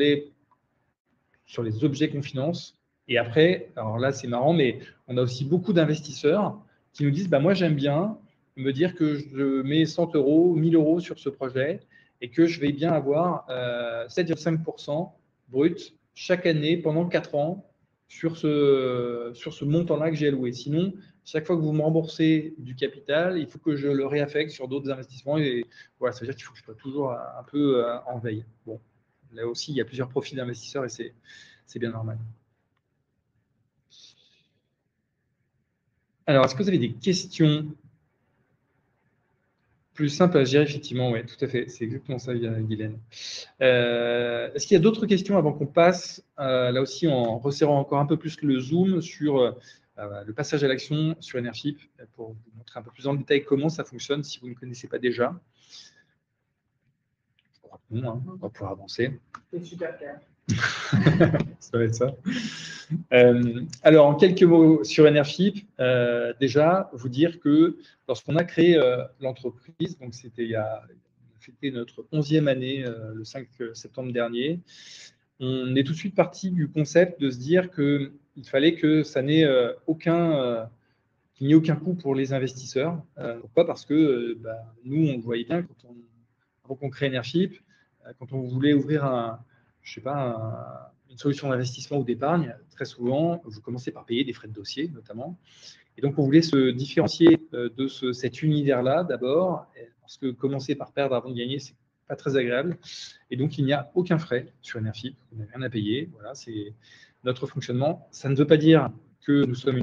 les objets qu'on finance. Et après, alors là, c'est marrant, mais on a aussi beaucoup d'investisseurs qui nous disent, moi, j'aime bien me dire que je mets 100 euros, 1000 euros sur ce projet et que je vais bien avoir 7,5% brut chaque année pendant 4 ans sur ce montant-là que j'ai alloué. Sinon, chaque fois que vous me remboursez du capital, il faut que je le réaffecte sur d'autres investissements. Et voilà, ça veut dire qu'il faut que je sois toujours un peu en veille. Bon, là aussi, il y a plusieurs profils d'investisseurs et c'est bien normal. Alors, est-ce que vous avez des questions plus simples à gérer? Effectivement, oui, tout à fait. C'est exactement ça, Guylaine. Est-ce qu'il y a d'autres questions avant qu'on passe, là aussi, en resserrant encore un peu plus le zoom sur le passage à l'action sur Enertip, pour vous montrer un peu plus en détail comment ça fonctionne si vous ne connaissez pas déjà. On va pouvoir avancer. C'est super clair. Ça va être ça. Alors, en quelques mots sur Enertip, déjà, vous dire que lorsqu'on a créé l'entreprise, donc c'était notre 11e année, le 5 septembre dernier, on est tout de suite parti du concept de se dire qu'il fallait que ça n'ait qu'il n'y ait aucun coût pour les investisseurs. Pourquoi? Parce que nous, on voyait bien avant qu'on crée Enertip, quand on voulait ouvrir une solution d'investissement ou d'épargne, très souvent, vous commencez par payer des frais de dossier, notamment. Et donc, on voulait se différencier de cet univers-là, d'abord, parce que commencer par perdre avant de gagner, c'est pas très agréable. Et donc, il n'y a aucun frais sur Enertip. On n'a rien à payer. Voilà, c'est notre fonctionnement. Ça ne veut pas dire que nous sommes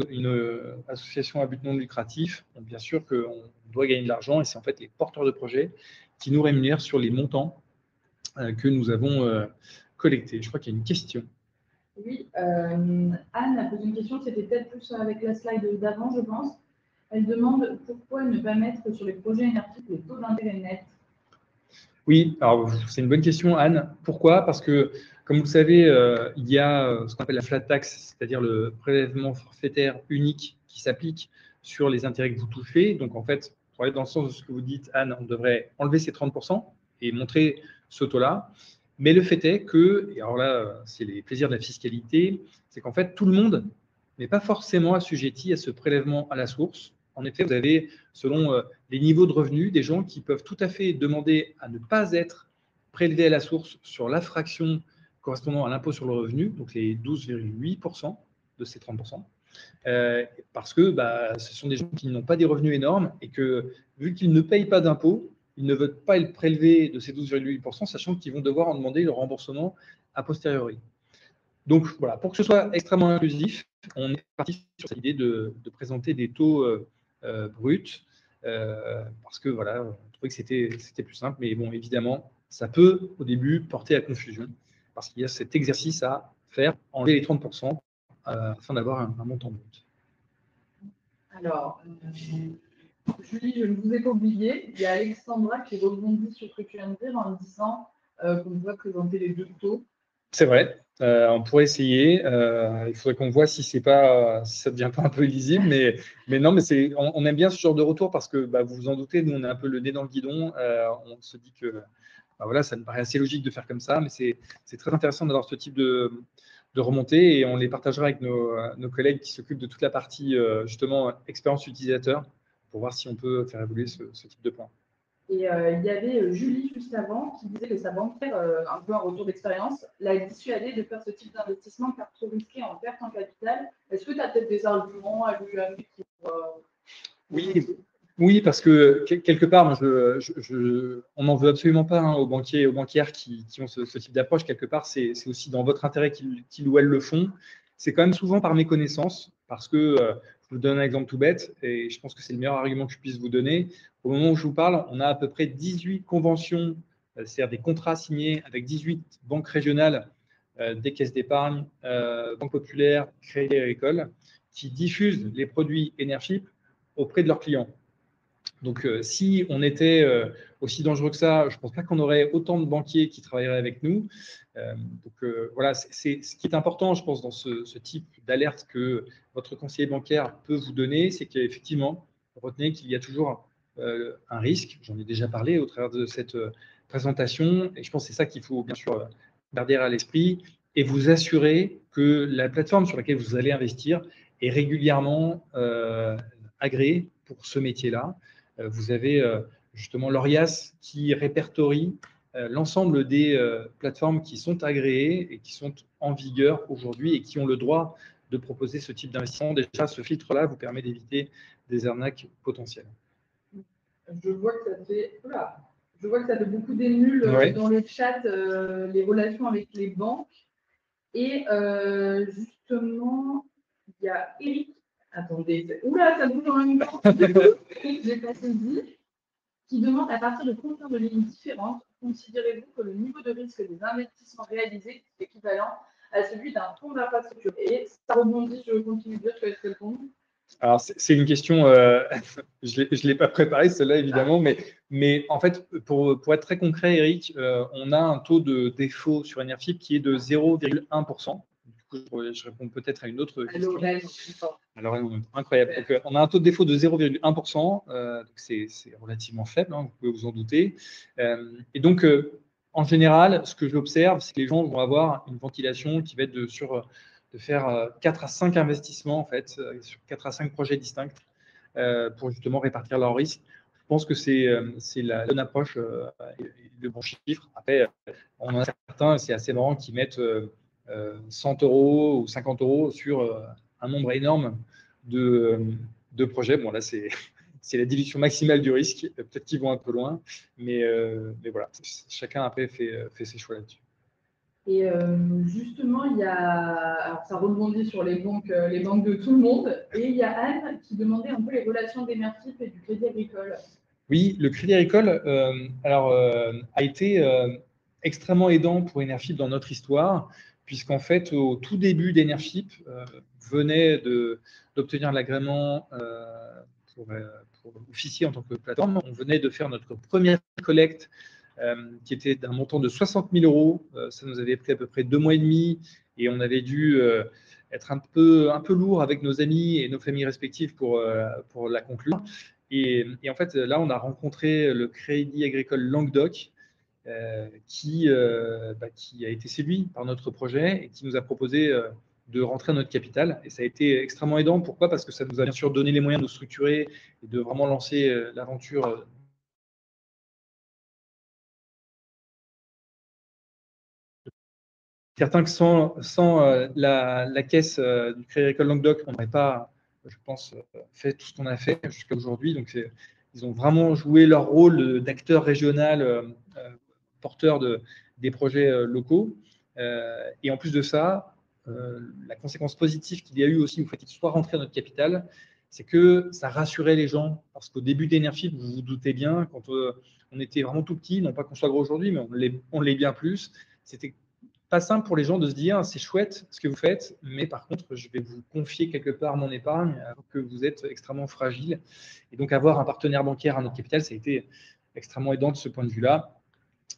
une association à but non lucratif. Donc, bien sûr qu'on doit gagner de l'argent et c'est en fait les porteurs de projets qui nous rémunèrent sur les montants que nous avons collectés. Je crois qu'il y a une question. Oui, Anne a posé une question, c'était peut-être plus avec la slide d'avant, je pense. Elle demande pourquoi ne pas mettre sur les projets Enertip les taux d'intérêt net. Oui, alors c'est une bonne question, Anne. Pourquoi? Parce que, comme vous le savez, il y a ce qu'on appelle la flat tax, c'est-à-dire le prélèvement forfaitaire unique qui s'applique sur les intérêts que vous touchez. Donc, en fait, pour aller dans le sens de ce que vous dites, Anne, on devrait enlever ces 30% et montrer ce taux-là. Mais le fait est que, et alors là, c'est les plaisirs de la fiscalité, c'est qu'en fait, tout le monde n'est pas forcément assujetti à ce prélèvement à la source. En effet, vous avez, selon les niveaux de revenus, des gens qui peuvent tout à fait demander à ne pas être prélevés à la source sur la fraction correspondant à l'impôt sur le revenu, donc les 12,8% de ces 30%, parce que ce sont des gens qui n'ont pas des revenus énormes et que, vu qu'ils ne payent pas d'impôts, ils ne veulent pas le prélever de ces 12,8%, sachant qu'ils vont devoir en demander le remboursement a posteriori. Donc voilà, pour que ce soit extrêmement inclusif, on est parti sur cette idée de présenter des taux bruts, parce que voilà, on trouvait que c'était plus simple, mais bon, évidemment, ça peut au début porter à confusion, parce qu'il y a cet exercice à faire, enlever les 30% afin d'avoir un montant brut. Alors, Julie, je ne vous ai pas oublié. Il y a Alexandra qui rebondit sur ce que tu viens de dire en disant qu'on doit présenter les deux taux. C'est vrai, on pourrait essayer. Il faudrait qu'on voit si ça ne devient pas un peu illisible, mais non, mais on aime bien ce genre de retour parce que vous vous en doutez, nous on a un peu le nez dans le guidon. On se dit que voilà, ça me paraît assez logique de faire comme ça, mais c'est très intéressant d'avoir ce type de remontée et on les partagera avec nos collègues qui s'occupent de toute la partie justement expérience utilisateur pour voir si on peut faire évoluer ce type de point. Et il y avait Julie juste avant qui disait que sa banquière, un peu un retour d'expérience, l'a dissuadée de faire ce type d'investissement car trop risqué en perte en capital. Est-ce que tu as peut-être des arguments à lui amener pour, Oui, parce que quelque part, on n'en veut absolument pas aux banquiers et aux banquières qui ont ce type d'approche. Quelque part, c'est aussi dans votre intérêt qu'ils ou elles le font. C'est quand même souvent par méconnaissance, parce que je vous donne un exemple tout bête, et je pense que c'est le meilleur argument que je puisse vous donner. Au moment où je vous parle, on a à peu près 18 conventions, c'est-à-dire des contrats signés avec 18 banques régionales, des caisses d'épargne, banques populaires, Crédit Agricole, qui diffusent les produits Enership auprès de leurs clients. Donc, si on était aussi dangereux que ça, je ne pense pas qu'on aurait autant de banquiers qui travailleraient avec nous. Voilà, c'est ce qui est important, je pense, dans ce type d'alerte que votre conseiller bancaire peut vous donner, c'est qu'effectivement, retenez qu'il y a toujours un risque. J'en ai déjà parlé au travers de cette présentation, et je pense que c'est ça qu'il faut bien sûr garder à l'esprit et vous assurer que la plateforme sur laquelle vous allez investir est régulièrement agréée pour ce métier-là. Vous avez justement l'ORIAS qui répertorie l'ensemble des plateformes qui sont agréées et qui sont en vigueur aujourd'hui et qui ont le droit de proposer ce type d'investissement. Déjà, ce filtre-là vous permet d'éviter des arnaques potentielles. Je vois que ça fait beaucoup d'émules dans le chat, les relations avec les banques. Et justement, il y a Eric. Attendez, oula, ça bouge en même temps. J'ai pas saisi. Qui demande à partir de combien de lignes différentes considérez-vous que le niveau de risque des investissements réalisés est équivalent à celui d'un fonds d'infrastructure? Et ça rebondit, je continue de dire, je vais te répondre. Alors, c'est une question, je ne l'ai pas préparée, celle-là, évidemment, mais en fait, pour être très concret, Eric, on a un taux de défaut sur Enership qui est de 0,1%. Du coup, je réponds peut-être à une autre question. Alors, incroyable. Donc, on a un taux de défaut de 0,1%, donc c'est relativement faible, hein, vous pouvez vous en douter. Et donc, en général, ce que j'observe, c'est que les gens vont avoir une ventilation qui va être de faire 4 à 5 investissements, en fait, sur 4 à 5 projets distincts pour justement répartir leurs risques. Je pense que c'est la bonne approche et le bon chiffre. Après, on en a certains, c'est assez marrant, qui mettent 100 € ou 50 € sur un nombre énorme de projets. Bon, là, c'est la dilution maximale du risque. Peut-être qu'ils vont un peu loin, mais voilà, chacun après fait ses choix là-dessus. Et justement, il y a, alors ça rebondit sur les banques de tout le monde, et il y a Anne qui demandait un peu les relations d'Enership et du Crédit Agricole. Oui, le Crédit Agricole a été extrêmement aidant pour Enership dans notre histoire, puisqu'en fait, au tout début d'Enership, venait d'obtenir l'agrément pour officier en tant que plateforme. On venait de faire notre première collecte qui était d'un montant de 60 000 €. Ça nous avait pris à peu près 2 mois et demi et on avait dû être un peu lourd avec nos amis et nos familles respectives pour la conclure. Et en fait, là, on a rencontré le Crédit Agricole Languedoc qui a été séduit par notre projet et qui nous a proposé de rentrer à notre capital. Et ça a été extrêmement aidant. Pourquoi? Parce que ça nous a bien sûr donné les moyens de nous structurer et de vraiment lancer l'aventure. Certain que sans la caisse du Crédit Agricole Languedoc, on n'aurait pas, je pense, fait tout ce qu'on a fait jusqu'à aujourd'hui. Donc, ils ont vraiment joué leur rôle d'acteur régional, porteur des projets locaux. Et en plus de ça, la conséquence positive qu'il y a eu aussi au fait qu'ils soient rentrés à notre capital, c'est que ça rassurait les gens. Parce qu'au début d'Enerfip, vous vous doutez bien, quand on était vraiment tout petit, non pas qu'on soit gros aujourd'hui, mais on l'est bien plus, c'était pas simple pour les gens de se dire c'est chouette ce que vous faites, mais par contre, je vais vous confier quelque part mon épargne alors que vous êtes extrêmement fragile. Et donc, avoir un partenaire bancaire à notre capital, ça a été extrêmement aidant de ce point de vue-là.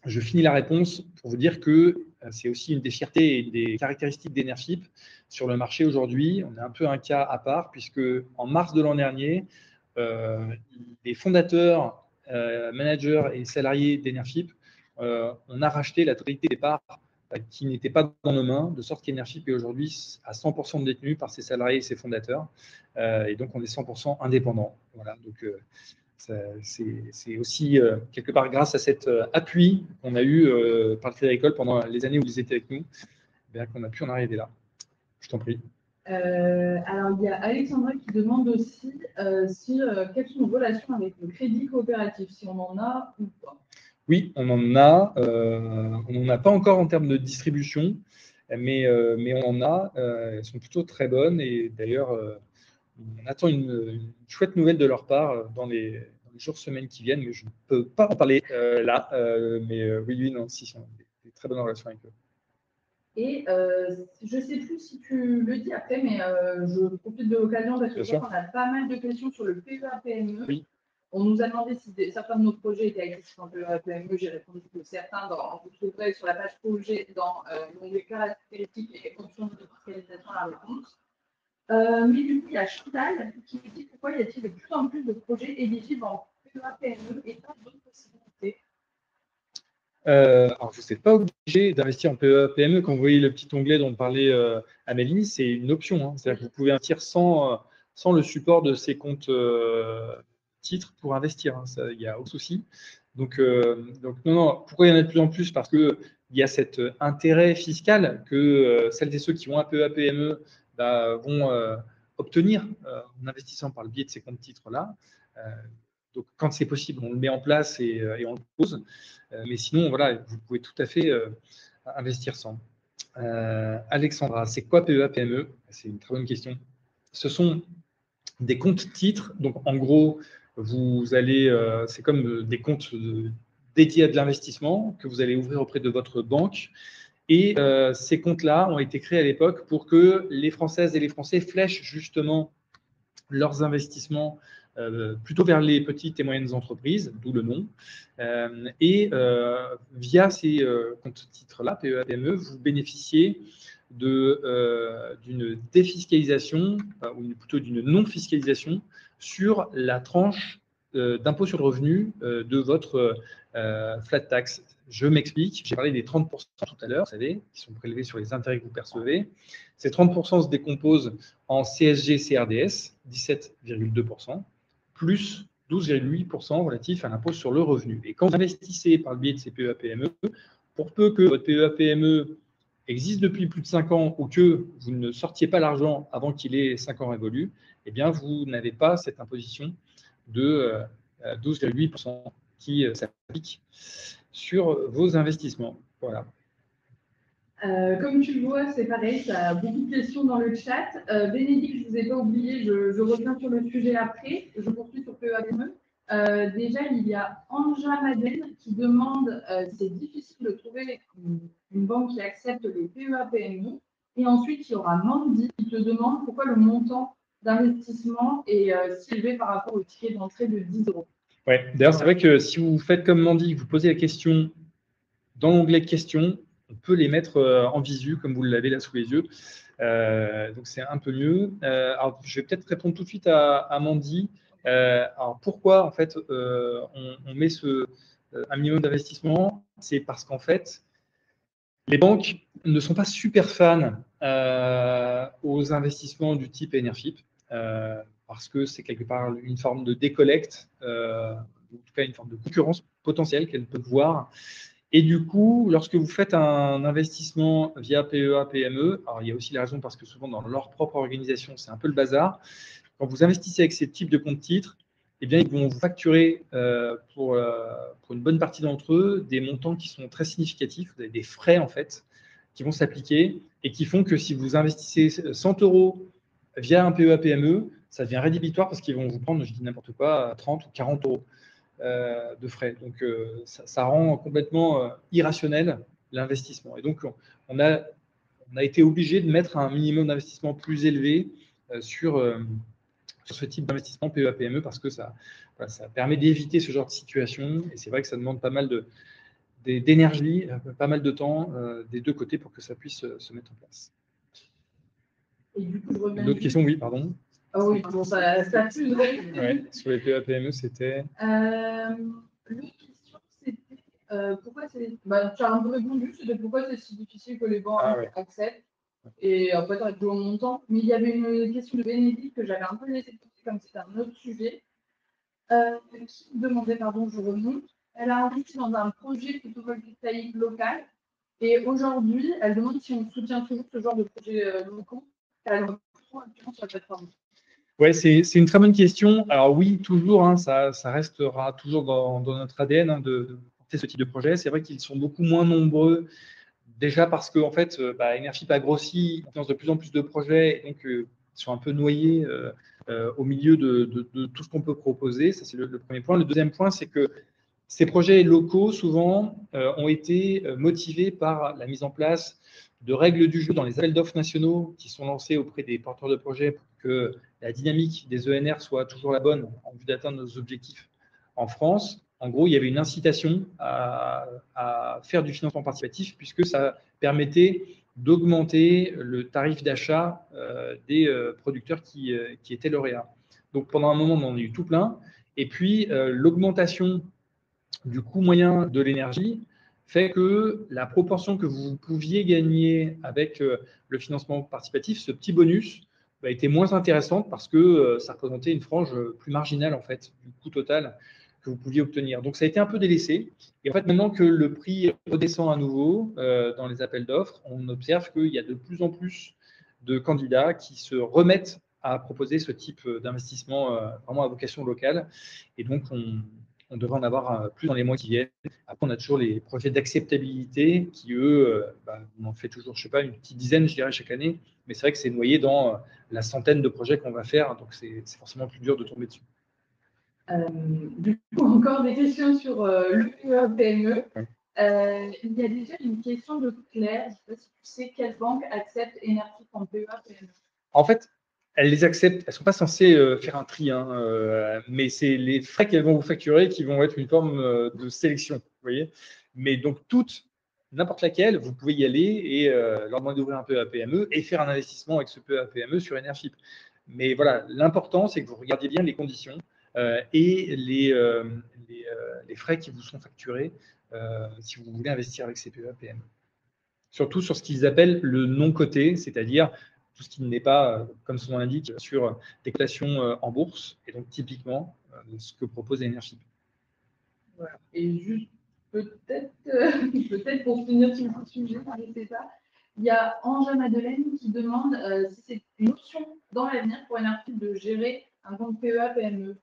Je finis la réponse pour vous dire que c'est aussi une des fiertés et des caractéristiques d'Enerfip sur le marché aujourd'hui. On est un peu un cas à part, puisque en mars de l'an dernier, les fondateurs, managers et salariés d'Enerfip on a racheté la totalité des parts qui n'étaient pas dans nos mains, de sorte qu'Enerfip est aujourd'hui à 100% détenu par ses salariés et ses fondateurs. Et donc, on est 100% indépendant. Voilà, donc c'est aussi quelque part grâce à cet appui qu'on a eu par le Crédit Agricole pendant les années où ils étaient avec nous, qu'on a pu en arriver là. Je t'en prie. Alors, il y a Alexandra qui demande aussi quelles sont nos relations avec le crédit coopératif, si on en a ou pas. Oui, on en a. On n'en a pas encore en termes de distribution, mais on en a. Elles sont plutôt très bonnes et d'ailleurs, on attend une chouette nouvelle de leur part dans les jours, semaines qui viennent, mais je ne peux pas en parler là. Mais oui, non, si, on a des très bonnes relations avec eux. Et je ne sais plus si tu le dis après, mais je profite de l'occasion parce que je crois qu'on a pas mal de questions sur le PEA-PME. Oui. On nous a demandé si certains de nos projets étaient actifs en PEA-PME. J'ai répondu que certains, vous trouverez sur la page projet dans l'onglet caractéristiques et options de fiscalisation à la réponse. Mais du coup, il y a Chantal qui nous dit pourquoi y a-t-il de plus en plus de projets éligibles en PEA-PME et pas d'autres possibilités. Alors, vous n'êtes pas obligé d'investir en PE-PME. Quand vous voyez le petit onglet dont parlait Amélie, c'est une option. C'est-à-dire que vous pouvez investir sans le support de ces comptes titres pour investir. Il n'y a aucun souci. Donc, non. Pourquoi il y en a de plus en plus? Parce qu'il y a cet intérêt fiscal que celles et ceux qui ont un PE-PME vont obtenir en investissant par le biais de ces comptes titres-là. Donc, quand c'est possible, on le met en place et on le pose. Mais sinon, voilà, vous pouvez tout à fait investir sans. Alexandra, c'est quoi PEA-PME? C'est une très bonne question. Ce sont des comptes titres. Donc, en gros, vous allez, c'est comme des comptes dédiés à de l'investissement que vous allez ouvrir auprès de votre banque. Et ces comptes-là ont été créés à l'époque pour que les Françaises et les Français flèchent justement leurs investissements plutôt vers les petites et moyennes entreprises, d'où le nom. Et via ces comptes titres-là, PEA-PME, vous bénéficiez d'une défiscalisation, ou plutôt d'une non-fiscalisation sur la tranche d'impôt sur le revenu de votre flat tax. Je m'explique, j'ai parlé des 30% tout à l'heure, vous savez, qui sont prélevés sur les intérêts que vous percevez. Ces 30% se décomposent en CSG-CRDS, 17,2%, plus 12,8% relatif à l'impôt sur le revenu. Et quand vous investissez par le biais de ces PEA-PME, pour peu que votre PEA-PME existe depuis plus de 5 ans ou que vous ne sortiez pas l'argent avant qu'il ait 5 ans révolu, eh bien, vous n'avez pas cette imposition de 12,8% qui s'applique sur vos investissements. Voilà. Comme tu le vois, c'est pareil, ça a beaucoup de questions dans le chat. Bénédicte, je ne vous ai pas oublié, je reviens sur le sujet après, je poursuis sur PEA-PME. Déjà, il y a Anja Madeleine qui demande c'est difficile de trouver une banque qui accepte les PEA-PME. Et ensuite, il y aura Mandy qui te demande pourquoi le montant d'investissement est si élevé par rapport au ticket d'entrée de 10 €. Ouais. D'ailleurs, c'est vrai que si vous faites comme Mandy, vous posez la question dans l'onglet questions, on peut les mettre en visu, comme vous l'avez là sous les yeux. Donc, c'est un peu mieux. Alors, je vais peut-être répondre tout de suite à Mandy. Alors, pourquoi, en fait, on met un minimum d'investissement? C'est parce qu'en fait, les banques ne sont pas super fans aux investissements du type Enerfip, parce que c'est quelque part une forme de décollecte, en tout cas une forme de concurrence potentielle qu'elles peuvent voir. Et du coup, lorsque vous faites un investissement via PEA, PME, alors il y a aussi la raison parce que souvent dans leur propre organisation, c'est un peu le bazar. Quand vous investissez avec ces types de comptes titres, eh bien, ils vont vous facturer pour une bonne partie d'entre eux des montants qui sont très significatifs, vous avez des frais en fait qui vont s'appliquer et qui font que si vous investissez 100 euros via un PEA PME, ça devient rédhibitoire parce qu'ils vont vous prendre, je dis n'importe quoi, 30 ou 40 euros de frais. Donc, ça rend complètement irrationnel l'investissement. Et donc, on a été obligé de mettre un minimum d'investissement plus élevé sur ce type d'investissement PEA-PME parce que ça permet d'éviter ce genre de situation. Et c'est vrai que ça demande pas mal d'énergie, pas mal de temps des deux côtés pour que ça puisse se mettre en place. Et du coup, je reviens. D'autres questions? Oui, pardon. Ah oui, bon, ça fuse. Ouais, sur les PEA-PME, c'était… L'autre question, c'était pourquoi c'est. Bah, tu as un peu répondu, c'était pourquoi c'est si difficile que les banques acceptent. Et après, tu as toujours mon temps. Mais il y avait une question de Bénédicte que j'avais un peu laissé de côté, comme c'était un autre sujet. Qui demandait, pardon, je remonte. Elle a investi dans un projet photovoltaïque local. Et aujourd'hui, elle demande si on soutient toujours ce genre de projets locaux. Elle en trop actuellement sur la plateforme. Ouais, c'est une très bonne question. Alors oui, toujours, hein, ça restera toujours dans notre ADN de porter ce type de projet. C'est vrai qu'ils sont beaucoup moins nombreux, déjà parce que en fait, Enerfip a grossi, il lance de plus en plus de projets, et donc ils sont un peu noyés au milieu de tout ce qu'on peut proposer. Ça, c'est le premier point. Le deuxième point, c'est que ces projets locaux, souvent, ont été motivés par la mise en place de règles du jeu dans les appels d'offres nationaux qui sont lancés auprès des porteurs de projets pour que la dynamique des ENR soit toujours la bonne en vue d'atteindre nos objectifs en France. En gros, il y avait une incitation à faire du financement participatif puisque ça permettait d'augmenter le tarif d'achat des producteurs qui étaient lauréats. Donc, pendant un moment, on en a eu tout plein. Et puis, l'augmentation du coût moyen de l'énergie fait que la proportion que vous pouviez gagner avec le financement participatif, ce petit bonus, était moins intéressante parce que ça représentait une frange plus marginale en fait du coût total que vous pouviez obtenir. Donc ça a été un peu délaissé. Et en fait, maintenant que le prix redescend à nouveau dans les appels d'offres, on observe qu'il y a de plus en plus de candidats qui se remettent à proposer ce type d'investissement vraiment à vocation locale. Et donc, on devrait en avoir plus dans les mois qui viennent. Après, on a toujours les projets d'acceptabilité qui, eux, on en fait toujours, je ne sais pas, une petite dizaine, je dirais, chaque année. Mais c'est vrai que c'est noyé dans la centaine de projets qu'on va faire. Donc, c'est forcément plus dur de tomber dessus. Du coup, encore des questions sur le PME. Il y a déjà une question de Claire. Je ne sais pas si tu sais quelle banque accepte Enerfip en PEA-PME. En fait, elles les acceptent. Elles ne sont pas censées faire un tri, mais c'est les frais qu'elles vont vous facturer qui vont être une forme de sélection. Vous voyez, mais donc, n'importe laquelle, vous pouvez y aller et leur demander d'ouvrir un PEA-PME et faire un investissement avec ce PEA-PME sur Enerfip. Mais voilà, l'important, c'est que vous regardiez bien les conditions et les frais qui vous sont facturés si vous voulez investir avec ces PEA-PME. Surtout sur ce qu'ils appellent le non-coté, c'est-à-dire tout ce qui n'est pas, comme son nom l'indique, sur des cotations en bourse, et donc typiquement ce que propose Enerfip. Voilà. Et juste peut-être pour finir sur le sujet, je sais pas, il y a Anja Madeleine qui demande si c'est une option dans l'avenir pour Enerfip de gérer un compte PEA-PME.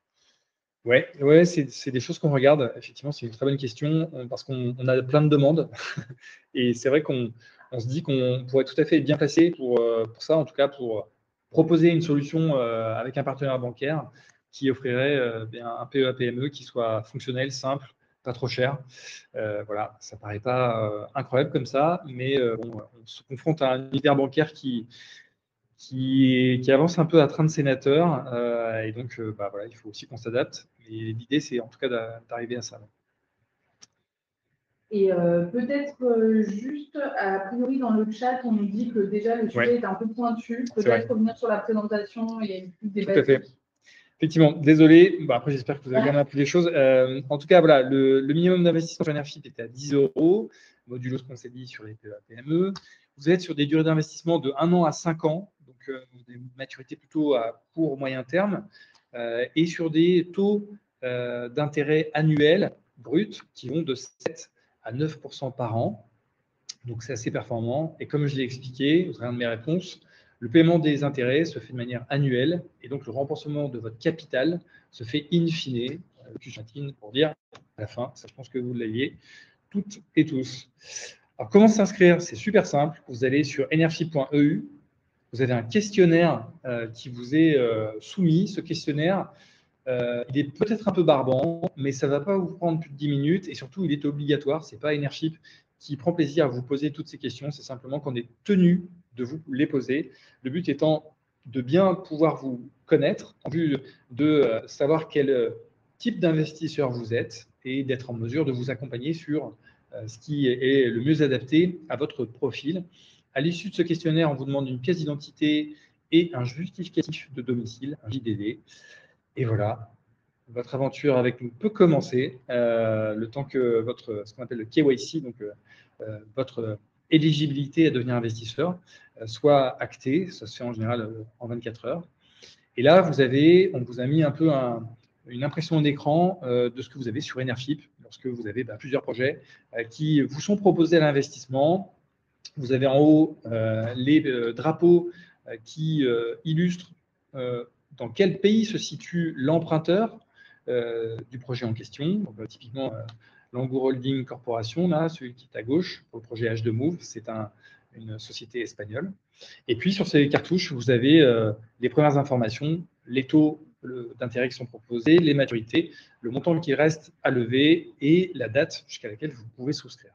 Ouais, c'est des choses qu'on regarde. Effectivement, c'est une très bonne question parce qu'on a plein de demandes. Et c'est vrai qu'on se dit qu'on pourrait tout à fait être bien placé pour ça, en tout cas pour proposer une solution avec un partenaire bancaire qui offrirait un PEA-PME qui soit fonctionnel, simple, pas trop cher. Voilà, ça paraît pas incroyable comme ça, mais on se confronte à un univers bancaire qui qui avance un peu à train de sénateur. Et donc, voilà, il faut aussi qu'on s'adapte. Et l'idée, c'est en tout cas d'arriver à ça. Et peut-être juste, a priori, dans le chat, on nous dit que déjà le sujet est un peu pointu. Peut-être revenir sur la présentation et plus Tout à fait. débattre. Effectivement, désolé. Après, j'espère que vous avez quand même appris les choses. En tout cas, voilà, le minimum d'investissement sur Enerfip était à 10 €, modulo ce qu'on s'est dit sur les PME. Vous êtes sur des durées d'investissement de 1 an à 5 ans, donc des maturités plutôt à court moyen terme, et sur des taux d'intérêt annuels bruts qui vont de 7 à 9% par an. Donc, c'est assez performant. Et comme je l'ai expliqué au travers de mes réponses, le paiement des intérêts se fait de manière annuelle et donc le remboursement de votre capital se fait in fine, pour dire à la fin. Ça, je pense que vous l'aviez toutes et tous. Alors, comment s'inscrire? C'est super simple. Vous allez sur enerfip.eu. Vous avez un questionnaire qui vous est soumis. Ce questionnaire, il est peut-être un peu barbant, mais ça ne va pas vous prendre plus de 10 minutes et surtout, il est obligatoire. Ce n'est pas Enerfip qui prend plaisir à vous poser toutes ces questions. C'est simplement qu'on est tenu de vous les poser. Le but étant de bien pouvoir vous connaître en vue de savoir quel type d'investisseur vous êtes et d'être en mesure de vous accompagner sur ce qui est le mieux adapté à votre profil. À l'issue de ce questionnaire, on vous demande une pièce d'identité et un justificatif de domicile, un JDD. Et voilà, votre aventure avec nous peut commencer le temps que ce qu'on appelle le KYC, donc votre éligibilité à devenir investisseur, soit actée. Ça se fait en général en 24 heures. Et là, on vous a mis un peu une impression d'écran de ce que vous avez sur Enerfip lorsque vous avez plusieurs projets qui vous sont proposés à l'investissement. Vous avez en haut les drapeaux qui illustrent dans quel pays se situe l'emprunteur du projet en question. Donc, typiquement, Langour Holding Corporation, là, celui qui est à gauche, pour le projet H2Move, c'est une société espagnole. Et puis, sur ces cartouches, vous avez les premières informations, les taux d'intérêt qui sont proposés, les maturités, le montant qui reste à lever et la date jusqu'à laquelle vous pouvez souscrire.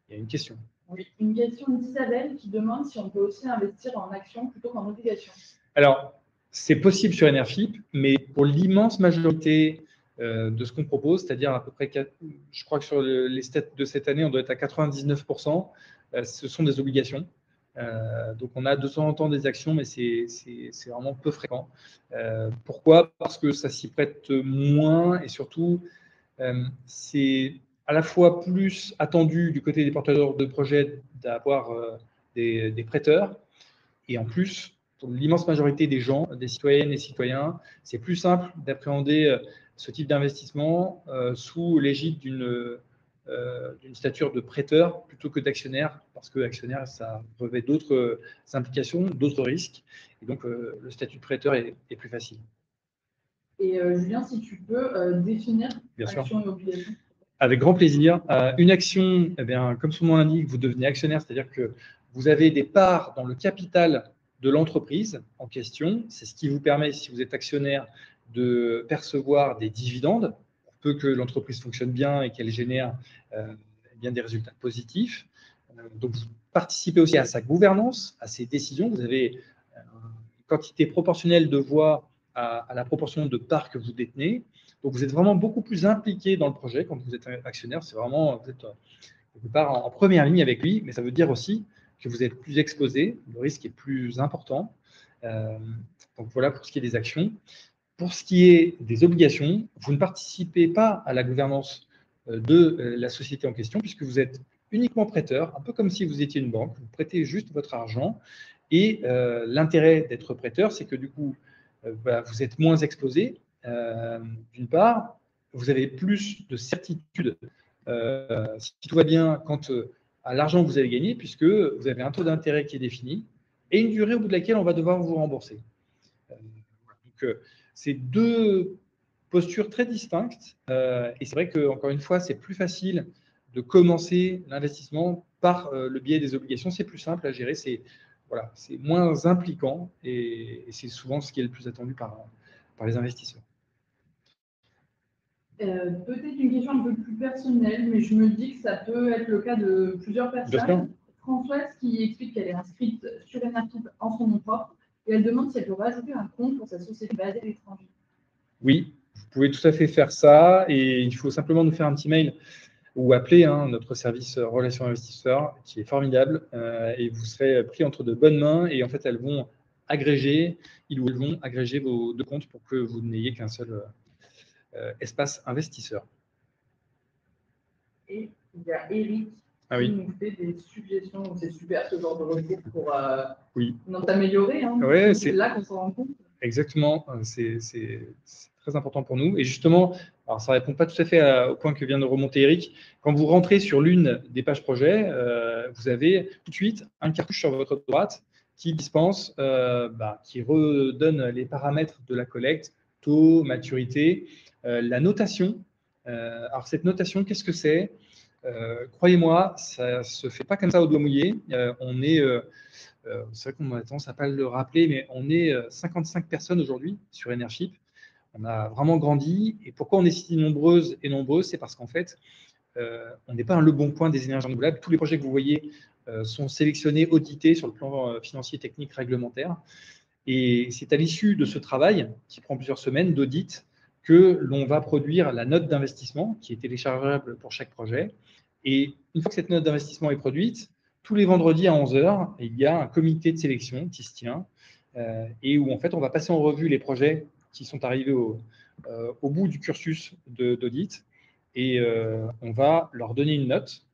Il y a une question. Oui, une question d'Isabelle qui demande si on peut aussi investir en actions plutôt qu'en obligations. Alors, c'est possible sur Enerfip, mais pour l'immense majorité de ce qu'on propose, c'est-à-dire à peu près, je crois que sur les stats de cette année, on doit être à 99%, ce sont des obligations. Donc, on a de temps en temps des actions, mais c'est vraiment peu fréquent. Pourquoi? Parce que ça s'y prête moins et surtout, c'est à la fois plus attendu du côté des porteurs de projets d'avoir des prêteurs et en plus, pour l'immense majorité des gens, des citoyennes et citoyens, c'est plus simple d'appréhender ce type d'investissement sous l'égide d'une stature de prêteur plutôt que d'actionnaire, parce que actionnaire, ça revêt d'autres implications, d'autres risques. Et donc, le statut de prêteur est plus facile. Et Julien, si tu peux définir action et obligation. Avec grand plaisir. Une action, eh bien, comme son nom l'indique, vous devenez actionnaire, c'est-à-dire que vous avez des parts dans le capital de l'entreprise en question. C'est ce qui vous permet, si vous êtes actionnaire, de percevoir des dividendes pour peu que l'entreprise fonctionne bien et qu'elle génère bien des résultats positifs. Donc, vous participez aussi à sa gouvernance, à ses décisions. Vous avez une quantité proportionnelle de voix à la proportion de parts que vous détenez. Donc, vous êtes vraiment beaucoup plus impliqué dans le projet quand vous êtes actionnaire. C'est vraiment, vous êtes quelque part en première ligne avec lui, mais ça veut dire aussi que vous êtes plus exposé, le risque est plus important. Donc, voilà pour ce qui est des actions. Pour ce qui est des obligations, vous ne participez pas à la gouvernance de la société en question, puisque vous êtes uniquement prêteur, un peu comme si vous étiez une banque. Vous prêtez juste votre argent. Et l'intérêt d'être prêteur, c'est que du coup, vous êtes moins exposé. D'une part, vous avez plus de certitude si tout va bien quant à l'argent que vous avez gagné, puisque vous avez un taux d'intérêt qui est défini et une durée au bout de laquelle on va devoir vous rembourser. Donc, c'est deux postures très distinctes et c'est vrai qu'encore une fois, c'est plus facile de commencer l'investissement par le biais des obligations. C'est plus simple à gérer, c'est moins impliquant et c'est souvent ce qui est le plus attendu par les investisseurs. Peut-être une question un peu plus personnelle, mais je me dis que ça peut être le cas de plusieurs personnes. Françoise qui explique qu'elle est inscrite sur Enerfip en son nom propre et elle demande si elle peut rajouter un compte pour sa société basée à l'étranger. Oui, vous pouvez tout à fait faire ça et il faut simplement nous faire un petit mail ou appeler notre service relations investisseurs qui est formidable et vous serez pris entre de bonnes mains et en fait elles vont agréger, ils ou elles vont agréger vos deux comptes pour que vous n'ayez qu'un seul espace investisseur. Et il y a Eric qui nous fait des suggestions. C'est super ce genre de retour pour t'améliorer. Hein. Ouais, c'est là qu'on s'en rend compte. Exactement, c'est très important pour nous. Et justement, alors ça ne répond pas tout à fait au point que vient de remonter Eric. Quand vous rentrez sur l'une des pages projet, vous avez tout de suite un cartouche sur votre droite qui dispense, qui redonne les paramètres de la collecte, taux, maturité, la notation. Alors cette notation, qu'est-ce que c'est? Croyez-moi, ça ne se fait pas comme ça au doigt mouillé. On est... c'est vrai qu'on a tendance à ne pas le rappeler, mais on est 55 personnes aujourd'hui sur Enership. On a vraiment grandi. Et pourquoi on est si nombreuses et nombreux? C'est parce qu'en fait, on n'est pas un Le Bon Coin des énergies renouvelables. Tous les projets que vous voyez sont sélectionnés, audités sur le plan financier, technique, réglementaire. Et c'est à l'issue de ce travail, qui prend plusieurs semaines d'audit, que l'on va produire la note d'investissement qui est téléchargeable pour chaque projet. Et une fois que cette note d'investissement est produite, tous les vendredis à 11 h, il y a un comité de sélection qui se tient et où en fait on va passer en revue les projets qui sont arrivés au bout du cursus d'audit et on va leur donner une note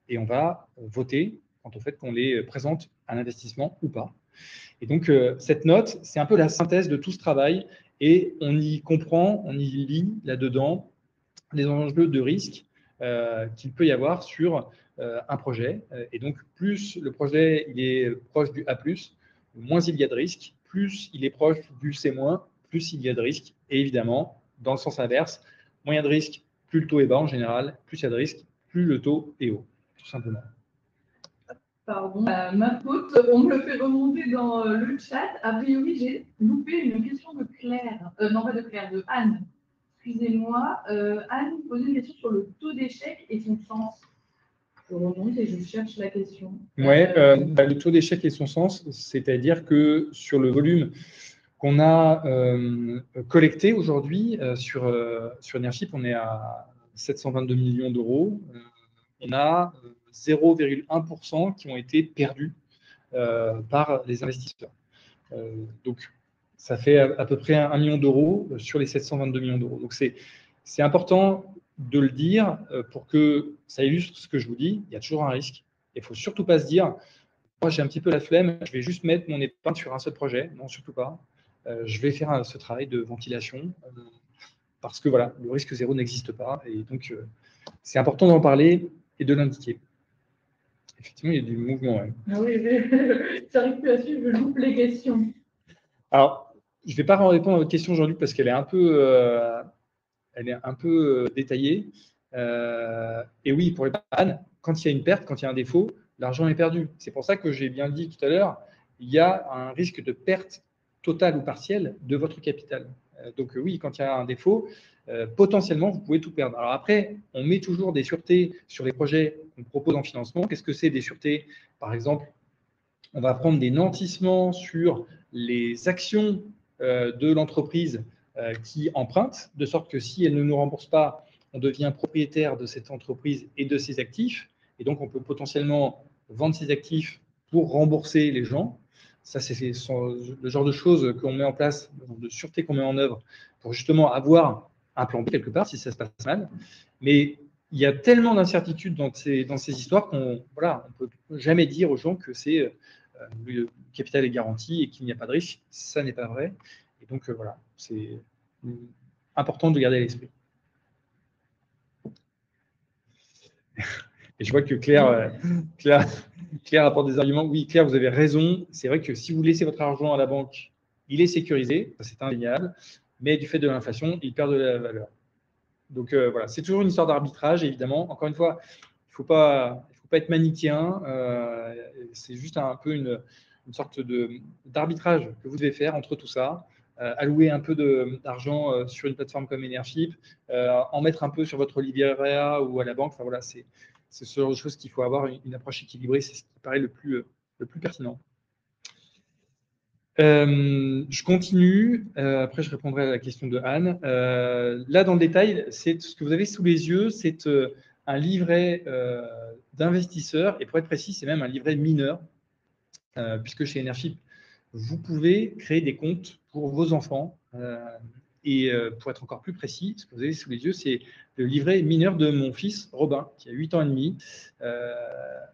et on va voter quant au fait qu'on les présente à l'investissement ou pas. Et donc cette note, c'est un peu la synthèse de tout ce travail et on y comprend, on y lit là-dedans les enjeux de risque qu'il peut y avoir sur un projet. Et donc, plus le projet il est proche du A+, moins il y a de risque. Plus il est proche du C-, plus il y a de risque. Et évidemment, dans le sens inverse, moins il y a de risque, plus le taux est bas en général. Plus il y a de risque, plus le taux est haut, tout simplement. Pardon, ma faute, on me le fait remonter dans le chat. A priori, j'ai loupé une question de Claire. Non, pas de Claire, de Anne. Excusez-moi, Anne posait une question sur le taux d'échec et son sens. Je remonte et je cherche la question. Oui, le taux d'échec et son sens, c'est-à-dire que sur le volume qu'on a collecté aujourd'hui sur Enership, on est à 722 millions d'euros. On a 0,1% qui ont été perdus par les investisseurs. Donc, ça fait à peu près 1 million d'euros sur les 722 millions d'euros. Donc, c'est important de le dire pour que ça illustre ce que je vous dis. Il y a toujours un risque. Il ne faut surtout pas se dire, moi j'ai un petit peu la flemme, je vais juste mettre mon épargne sur un seul projet. Non, surtout pas. Je vais faire ce travail de ventilation parce que voilà, le risque zéro n'existe pas. Et donc, c'est important d'en parler et de l'indiquer. Effectivement, il y a du mouvement. Ouais. Ah oui, ça arrive plus à suivre, je loupe les questions. Alors, je ne vais pas répondre à votre question, Jean-Luc, parce qu'elle est un peu, détaillée. Et oui, pour Anne, quand il y a une perte, quand il y a un défaut, l'argent est perdu. C'est pour ça que j'ai bien dit tout à l'heure, il y a un risque de perte totale ou partielle de votre capital. Donc oui, quand il y a un défaut, potentiellement, vous pouvez tout perdre. Alors après, on met toujours des sûretés sur les projets qu'on propose en financement. Qu'est-ce que c'est des sûretés? Par exemple, on va prendre des nantissements sur les actions de l'entreprise qui emprunte, de sorte que si elle ne nous rembourse pas, on devient propriétaire de cette entreprise et de ses actifs. Et donc, on peut potentiellement vendre ses actifs pour rembourser les gens. Ça, c'est le genre de choses qu'on met en place, le genre de sûreté qu'on met en œuvre pour justement avoir un plan B quelque part si ça se passe mal. Mais il y a tellement d'incertitudes dans ces histoires qu'on ne peut jamais dire aux gens que le capital est garanti et qu'il n'y a pas de risque. Ça n'est pas vrai. Et donc, voilà, c'est important de garder à l'esprit. Et je vois que Claire apporte des arguments. Oui, Claire, vous avez raison. C'est vrai que si vous laissez votre argent à la banque, il est sécurisé, c'est indéniable, mais du fait de l'inflation, il perd de la valeur. Donc voilà, c'est toujours une histoire d'arbitrage, évidemment. Encore une fois, il ne faut pas être manichéen. C'est juste un peu une sorte d'arbitrage que vous devez faire entre tout ça. Allouer un peu d'argent sur une plateforme comme Enership, en mettre un peu sur votre livret A ou à la banque. Enfin, voilà, c'est ce genre de choses qu'il faut avoir une approche équilibrée. C'est ce qui paraît le plus pertinent. Je continue. Après, je répondrai à la question de Anne. Là, dans le détail, c'est ce que vous avez sous les yeux, c'est un livret d'investisseurs. Et pour être précis, c'est même un livret mineur, puisque chez Enership, vous pouvez créer des comptes pour vos enfants. Et pour être encore plus précis, ce que vous avez sous les yeux, c'est le livret mineur de mon fils, Robin, qui a 8 ans et demi.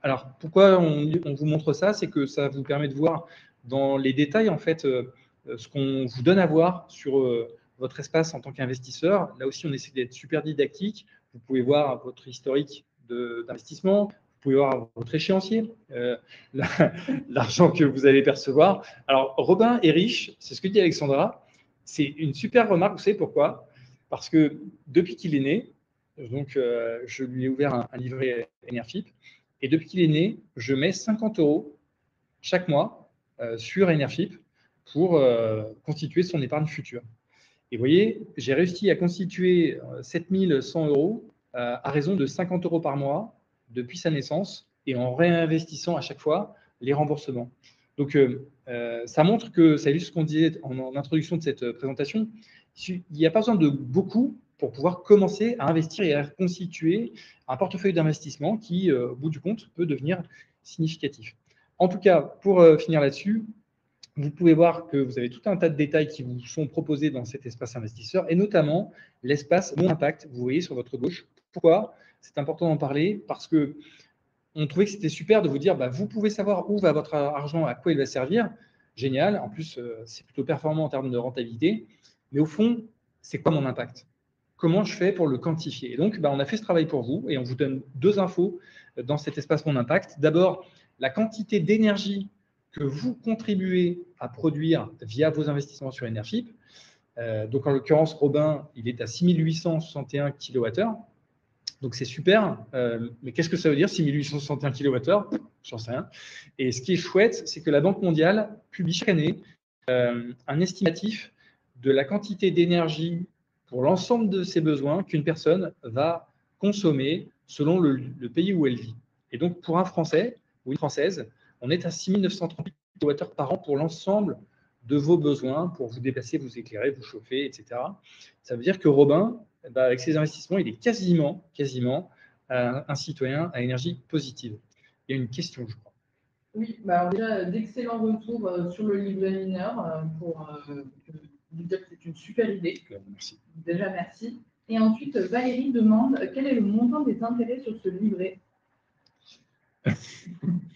Alors, pourquoi on vous montre ça? C'est que ça vous permet de voir dans les détails, en fait, ce qu'on vous donne à voir sur votre espace en tant qu'investisseur. Là aussi, on essaie d'être super didactique. Vous pouvez voir votre historique d'investissement. Vous pouvez voir votre échéancier, l'argent que vous allez percevoir. Alors, Robin est riche, c'est ce que dit Alexandra. C'est une super remarque, vous savez pourquoi? Parce que depuis qu'il est né, donc je lui ai ouvert un livret Enership, et depuis qu'il est né, je mets 50 € chaque mois sur Enership pour constituer son épargne future. Et vous voyez, j'ai réussi à constituer 7 100 € à raison de 50 € par mois depuis sa naissance, et en réinvestissant à chaque fois les remboursements. Donc, ça montre que, ça illustre ce qu'on disait en introduction de cette présentation, il n'y a pas besoin de beaucoup pour pouvoir commencer à investir et à constituer un portefeuille d'investissement qui, au bout du compte, peut devenir significatif. En tout cas, pour finir là-dessus, vous pouvez voir que vous avez tout un tas de détails qui vous sont proposés dans cet espace investisseur, et notamment l'espace Mon Impact, vous voyez sur votre gauche. Pourquoi? C'est important d'en parler parce que on trouvait que c'était super de vous dire, vous pouvez savoir où va votre argent, à quoi il va servir. Génial. En plus, c'est plutôt performant en termes de rentabilité. Mais au fond, c'est quoi mon impact? Comment je fais pour le quantifier? Et donc, on a fait ce travail pour vous et on vous donne 2 infos dans cet espace Mon Impact. D'abord, la quantité d'énergie que vous contribuez à produire via vos investissements sur Enership. Donc, en l'occurrence, Robin, il est à 6861 kWh. Donc, c'est super. Mais qu'est-ce que ça veut dire, 6861 kWh? J'en sais rien. Et ce qui est chouette, c'est que la Banque mondiale publie chaque année un estimatif de la quantité d'énergie pour l'ensemble de ses besoins qu'une personne va consommer selon le pays où elle vit. Et donc, pour un Français ou une Française, on est à 6938 kWh par an pour l'ensemble de vos besoins, pour vous déplacer, vous éclairer, vous chauffer, etc. Ça veut dire que Robin, avec ses investissements, il est quasiment un citoyen à énergie positive. Il y a une question, je crois. Oui, alors déjà, d'excellents retours sur le livret mineur pour vous dire que c'est une super idée. Merci. Déjà, merci. Et ensuite, Valérie demande quel est le montant des intérêts sur ce livret?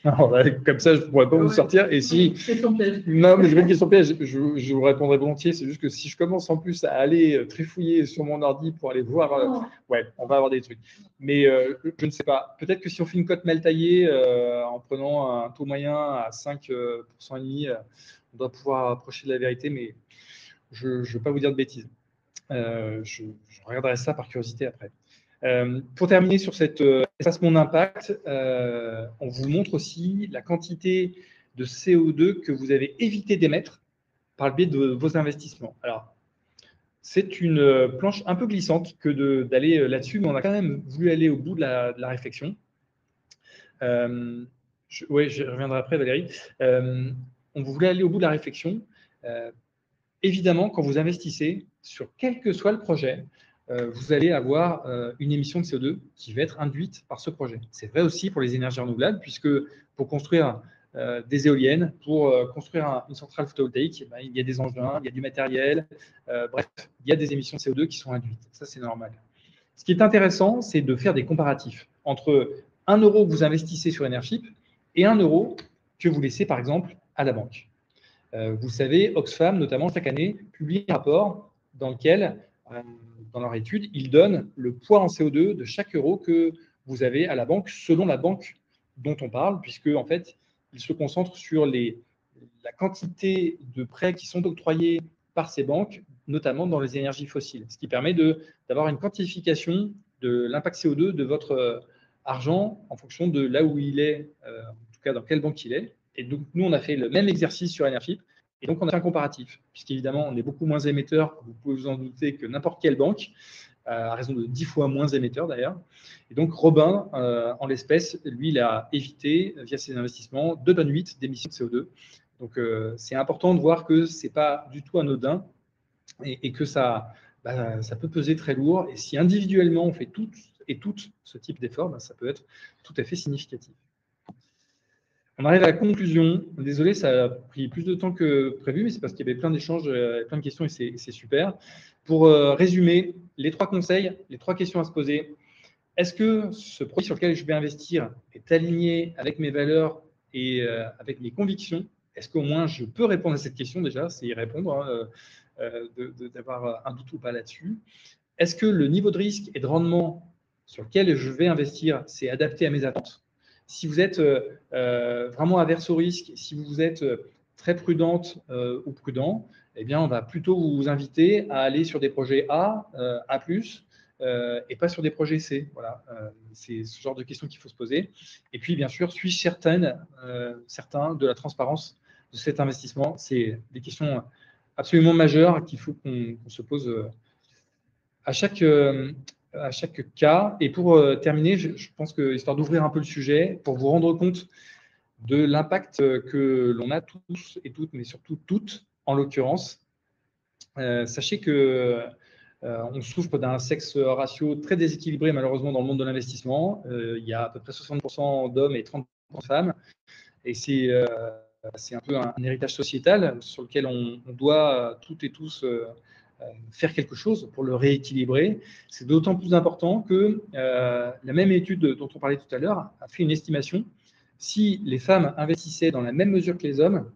Alors, comme ça, je ne pourrais pas vous sortir. Et si... Question piège. Non, mais c'est pas une question piège. Je vous répondrai volontiers. C'est juste que si je commence en plus à aller trifouiller sur mon ordi pour aller voir, ouais, on va avoir des trucs. Mais je ne sais pas. Peut-être que si on fait une cote mal taillée en prenant un taux moyen à 5,5%, on doit pouvoir approcher de la vérité, mais je ne veux pas vous dire de bêtises. Je regarderai ça par curiosité après. Pour terminer sur cet espace Mon Impact, on vous montre aussi la quantité de CO2 que vous avez évité d'émettre par le biais de vos investissements. Alors, c'est une planche un peu glissante que d'aller là-dessus, mais on a quand même voulu aller au bout de la réflexion. Oui, je reviendrai après, Valérie. On voulait aller au bout de la réflexion. Évidemment, quand vous investissez, sur quel que soit le projet, vous allez avoir une émission de CO2 qui va être induite par ce projet. C'est vrai aussi pour les énergies renouvelables, puisque pour construire des éoliennes, pour construire une centrale photovoltaïque, il y a des engins, il y a du matériel, bref, il y a des émissions de CO2 qui sont induites. Ça, c'est normal. Ce qui est intéressant, c'est de faire des comparatifs entre 1 € que vous investissez sur Enership et 1 € que vous laissez, par exemple, à la banque. Vous savez, Oxfam, notamment, chaque année, publie un rapport dans lequel, dans leur étude, ils donnent le poids en CO2 de chaque euro que vous avez à la banque, selon la banque dont on parle, puisque, en fait, ils se concentrent sur la quantité de prêts qui sont octroyés par ces banques, notamment dans les énergies fossiles, ce qui permet d'avoir une quantification de l'impact CO2 de votre argent en fonction de là où il est, en tout cas dans quelle banque il est. Et donc, nous, on a fait le même exercice sur Enership. Et donc, on a fait un comparatif, puisqu'évidemment, on est beaucoup moins émetteur, vous pouvez vous en douter, que n'importe quelle banque, à raison de 10 fois moins émetteur d'ailleurs. Et donc, Robin, en l'espèce, lui, il a évité, via ses investissements, 2,8 tonnes d'émissions de CO2 Donc, c'est important de voir que ce n'est pas du tout anodin et que ça peut peser très lourd. Et si individuellement, on fait tout ce type d'effort, ça peut être tout à fait significatif. On arrive à la conclusion. Désolé, ça a pris plus de temps que prévu, mais c'est parce qu'il y avait plein d'échanges, plein de questions et c'est super. Pour résumer, les 3 conseils, les 3 questions à se poser. Est-ce que ce produit sur lequel je vais investir est aligné avec mes valeurs et avec mes convictions? Est-ce qu'au moins je peux répondre à cette question déjà? C'est y répondre, d'avoir un doute ou pas là-dessus. Est-ce que le niveau de risque et de rendement sur lequel je vais investir, c'est adapté à mes attentes? Si vous êtes vraiment averse au risque, si vous êtes très prudente ou prudent, eh bien, on va plutôt vous inviter à aller sur des projets A, A+, et pas sur des projets C. Voilà, c'est ce genre de questions qu'il faut se poser. Et puis, bien sûr, suis-je certaine de la transparence de cet investissement? C'est des questions absolument majeures qu'il faut qu'on se pose à chaque cas. Et pour terminer, je pense que, histoire d'ouvrir un peu le sujet, pour vous rendre compte de l'impact que l'on a tous et toutes, mais surtout toutes, en l'occurrence, sachez que on souffre d'un sexe ratio très déséquilibré, malheureusement, dans le monde de l'investissement. Il y a à peu près 60% d'hommes et 30% de femmes. Et c'est un peu un héritage sociétal sur lequel on doit toutes et tous faire quelque chose pour le rééquilibrer. C'est d'autant plus important que la même étude dont on parlait tout à l'heure a fait une estimation. Si les femmes investissaient dans la même mesure que les hommes,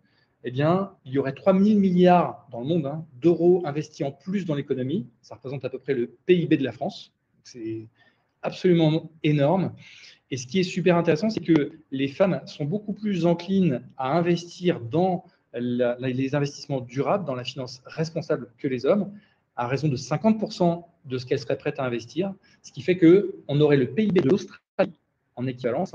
eh bien, il y aurait 3 000 milliards dans le monde d'euros investis en plus dans l'économie. Ça représente à peu près le PIB de la France. C'est absolument énorme. Et ce qui est super intéressant, c'est que les femmes sont beaucoup plus enclines à investir dans les investissements durables, dans la finance responsable que les hommes, à raison de 50% de ce qu'elles seraient prêtes à investir, ce qui fait qu'on aurait le PIB de l'Australie en équivalence,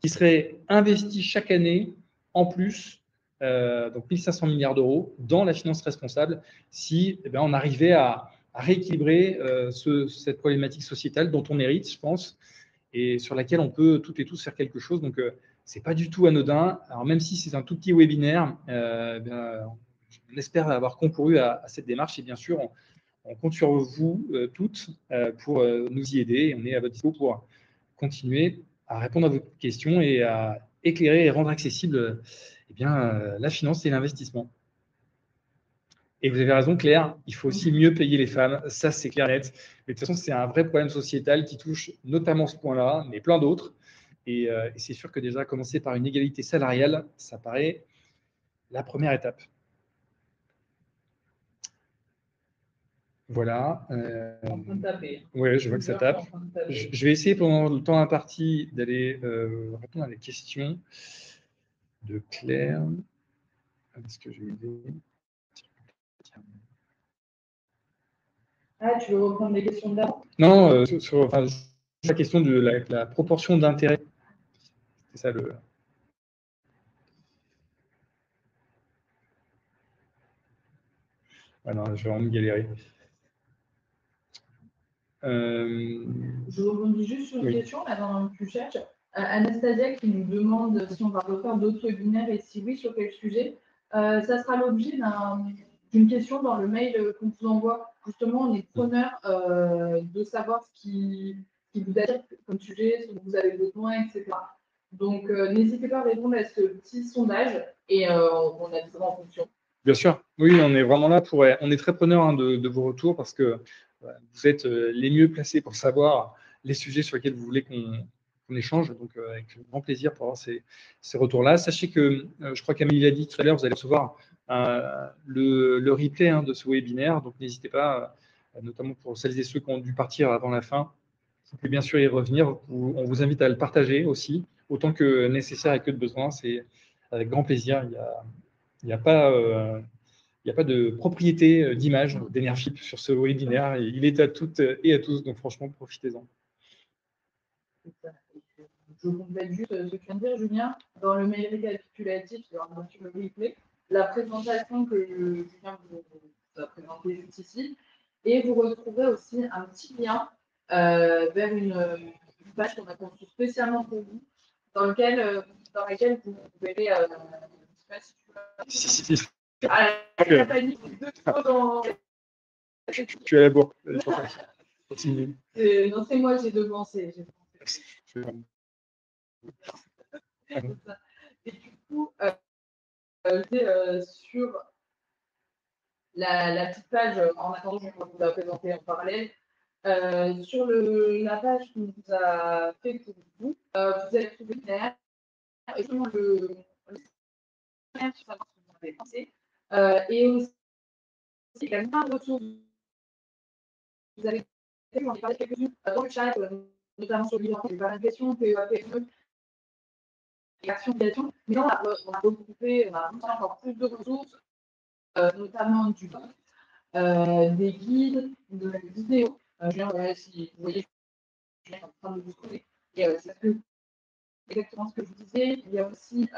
qui serait investi chaque année en plus, donc 1 500 milliards d'euros, dans la finance responsable, si on arrivait à rééquilibrer cette problématique sociétale dont on hérite, je pense, et sur laquelle on peut toutes et tous faire quelque chose. Donc, ce n'est pas du tout anodin. Alors, même si c'est un tout petit webinaire, on espère avoir concouru à cette démarche. Et bien sûr, on compte sur vous toutes pour nous y aider. On est à votre dispo pour continuer à répondre à vos questions et à éclairer et rendre accessible la finance et l'investissement. Et vous avez raison, Claire, il faut aussi mieux payer les femmes. Ça, c'est clair et net. Mais de toute façon, c'est un vrai problème sociétal qui touche notamment ce point-là, mais plein d'autres. Et c'est sûr que déjà, commencer par une égalité salariale, ça paraît la première étape. Voilà. En train de taper. Oui, je vois que ça tape. Je vais essayer pendant le temps imparti d'aller répondre à les questions de Claire. Est-ce que j'ai idée? Ah, tu veux reprendre les questions d'avant? Non, sur la question de la proportion d'intérêt. C'est ça le. Ah non, je vais vraiment galérer. Je rebondis juste sur une Oui. question, là, dans que tu cherches. Anastasia qui nous demande si on va refaire d'autres webinaires et si oui, sur quel sujet. Ça sera l'objet d'une question dans le mail qu'on vous envoie. Justement, on est preneur de savoir ce qui vous attire comme sujet, ce dont vous avez besoin, etc. Donc, n'hésitez pas à répondre à ce petit sondage et on avisera en fonction. Bien sûr, oui, on est vraiment là pour. On est très preneur de vos retours parce que vous êtes les mieux placés pour savoir les sujets sur lesquels vous voulez qu'on échange. Donc, avec grand plaisir pour avoir ces retours-là. Sachez que, je crois qu'Amélie l'a dit tout à l'heure, vous allez recevoir le replay de ce webinaire. Donc, n'hésitez pas, notamment pour celles et ceux qui ont dû partir avant la fin, vous pouvez bien sûr y revenir. On vous invite à le partager aussi, autant que nécessaire et que de besoin. C'est avec grand plaisir. Il n'y a pas de propriété d'image d'Enerfip sur ce webinaire. Et il est à toutes et à tous, donc franchement, profitez-en. Je complète juste ce que tu viens de dire, Julien. Dans le mail récapitulatif, il y aura bien sûr le replay, la présentation que Julien vous a présentée juste ici. Et vous retrouverez aussi un petit lien vers une page qu'on a conçue spécialement pour vous, dans laquelle vous verrez pas si tu vois. Si. Ah, la panique, deux fois dans. Tu es à la bourre. Continue. Non, c'est moi, j'ai devancé. Et du coup, sur la petite page, en attendant, je vais vous la présenter en parallèle. Sur la page qu'on vous a fait pour vous, vous allez trouver derrière exactement le sur savoir ce que vous avez pensé. Et aussi également un retour. Vous avez j'en ai parlé quelques-unes dans le chat, notamment sur l'identité, les validations, PEA, et action création. Mais là, on a regroupé, on a encore plus de ressources, notamment du des guides, de la vidéo. Si vous voyez, je suis en train de vous trouver. Et c'est exactement ce que je vous disais. Il y a aussi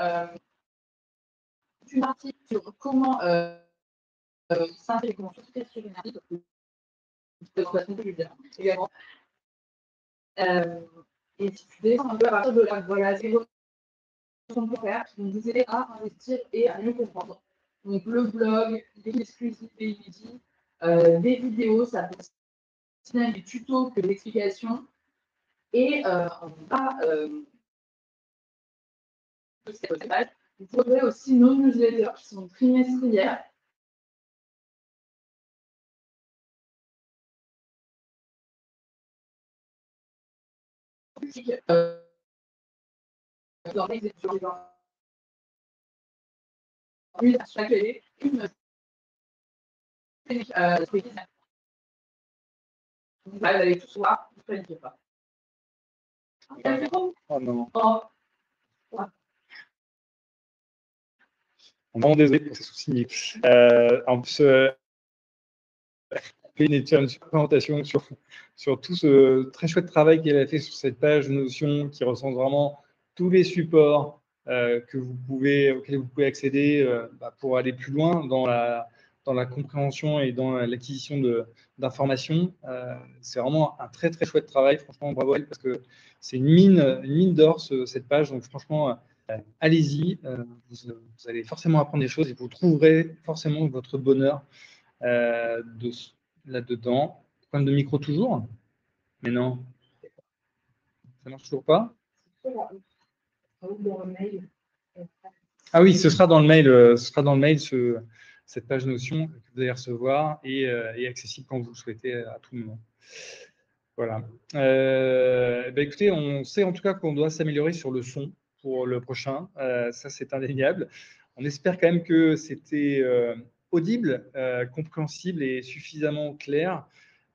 une partie sur comment s'intégrer, comment souscrire sur une article. Également. Et si tu descends un peu à partir de là, voilà, c'est pour faire, qui vont vous aider à investir et à mieux comprendre. Donc le blog, des exclusifs, des inédits, des vidéos, ça peut aussi des tutos que l'explication. Et on va vous trouverez aussi nos newsletters qui sont trimestriels. Dans les études, une à chaque année, une vous allez tout voir, ne paniquez pas. Oh non. Oh. On est vraiment désolé pour ces soucis. En plus, fait une présentation sur tout ce très chouette travail qu'elle a fait sur cette page Notion qui recense vraiment tous les supports auxquels vous pouvez accéder pour aller plus loin dans la compréhension et dans l'acquisition d'informations. C'est vraiment un très très chouette travail, franchement, bravo à elle, parce que c'est une mine d'or cette page, donc franchement, allez-y, vous allez forcément apprendre des choses et vous trouverez forcément votre bonheur là-dedans. Problème de micro toujours? Mais non. Ça marche toujours pas? Ah oui, ce sera dans le mail, cette page Notion que vous allez recevoir et accessible quand vous le souhaitez à tout moment. Voilà. Écoutez, on sait en tout cas qu'on doit s'améliorer sur le son pour le prochain. Ça, c'est indéniable. On espère quand même que c'était audible, compréhensible et suffisamment clair.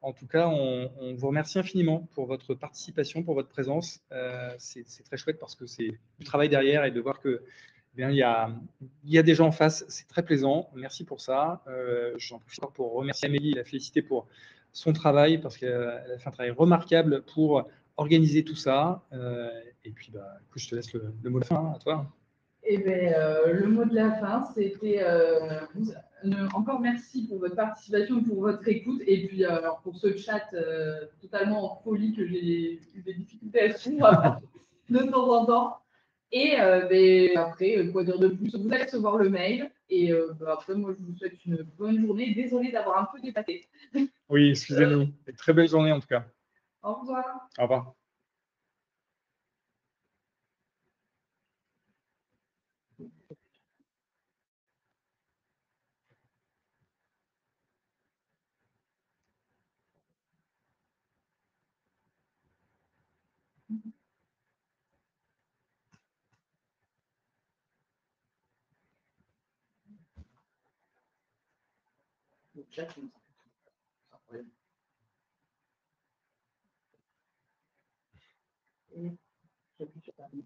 En tout cas, on vous remercie infiniment pour votre participation, pour votre présence. C'est très chouette parce que c'est du travail derrière et de voir que il y a des gens en face. C'est très plaisant. Merci pour ça. J'en profite pour remercier Amélie et la féliciter pour son travail parce qu'elle a fait un travail remarquable pour organiser tout ça. Et puis, écoute, je te laisse le mot de fin à toi. Eh bien, le mot de la fin, c'était encore merci pour votre participation, pour votre écoute, et puis pour ce chat totalement en folie que j'ai eu des difficultés à suivre de temps en temps. Et après, quoi dire de plus? Vous allez recevoir le mail, et après, moi, je vous souhaite une bonne journée. Désolée d'avoir un peu dépassé. Oui, excusez-nous. Très belle journée en tout cas. Au revoir. Au revoir. Le chat, c'est incroyable. Et j'appuie sur terminer.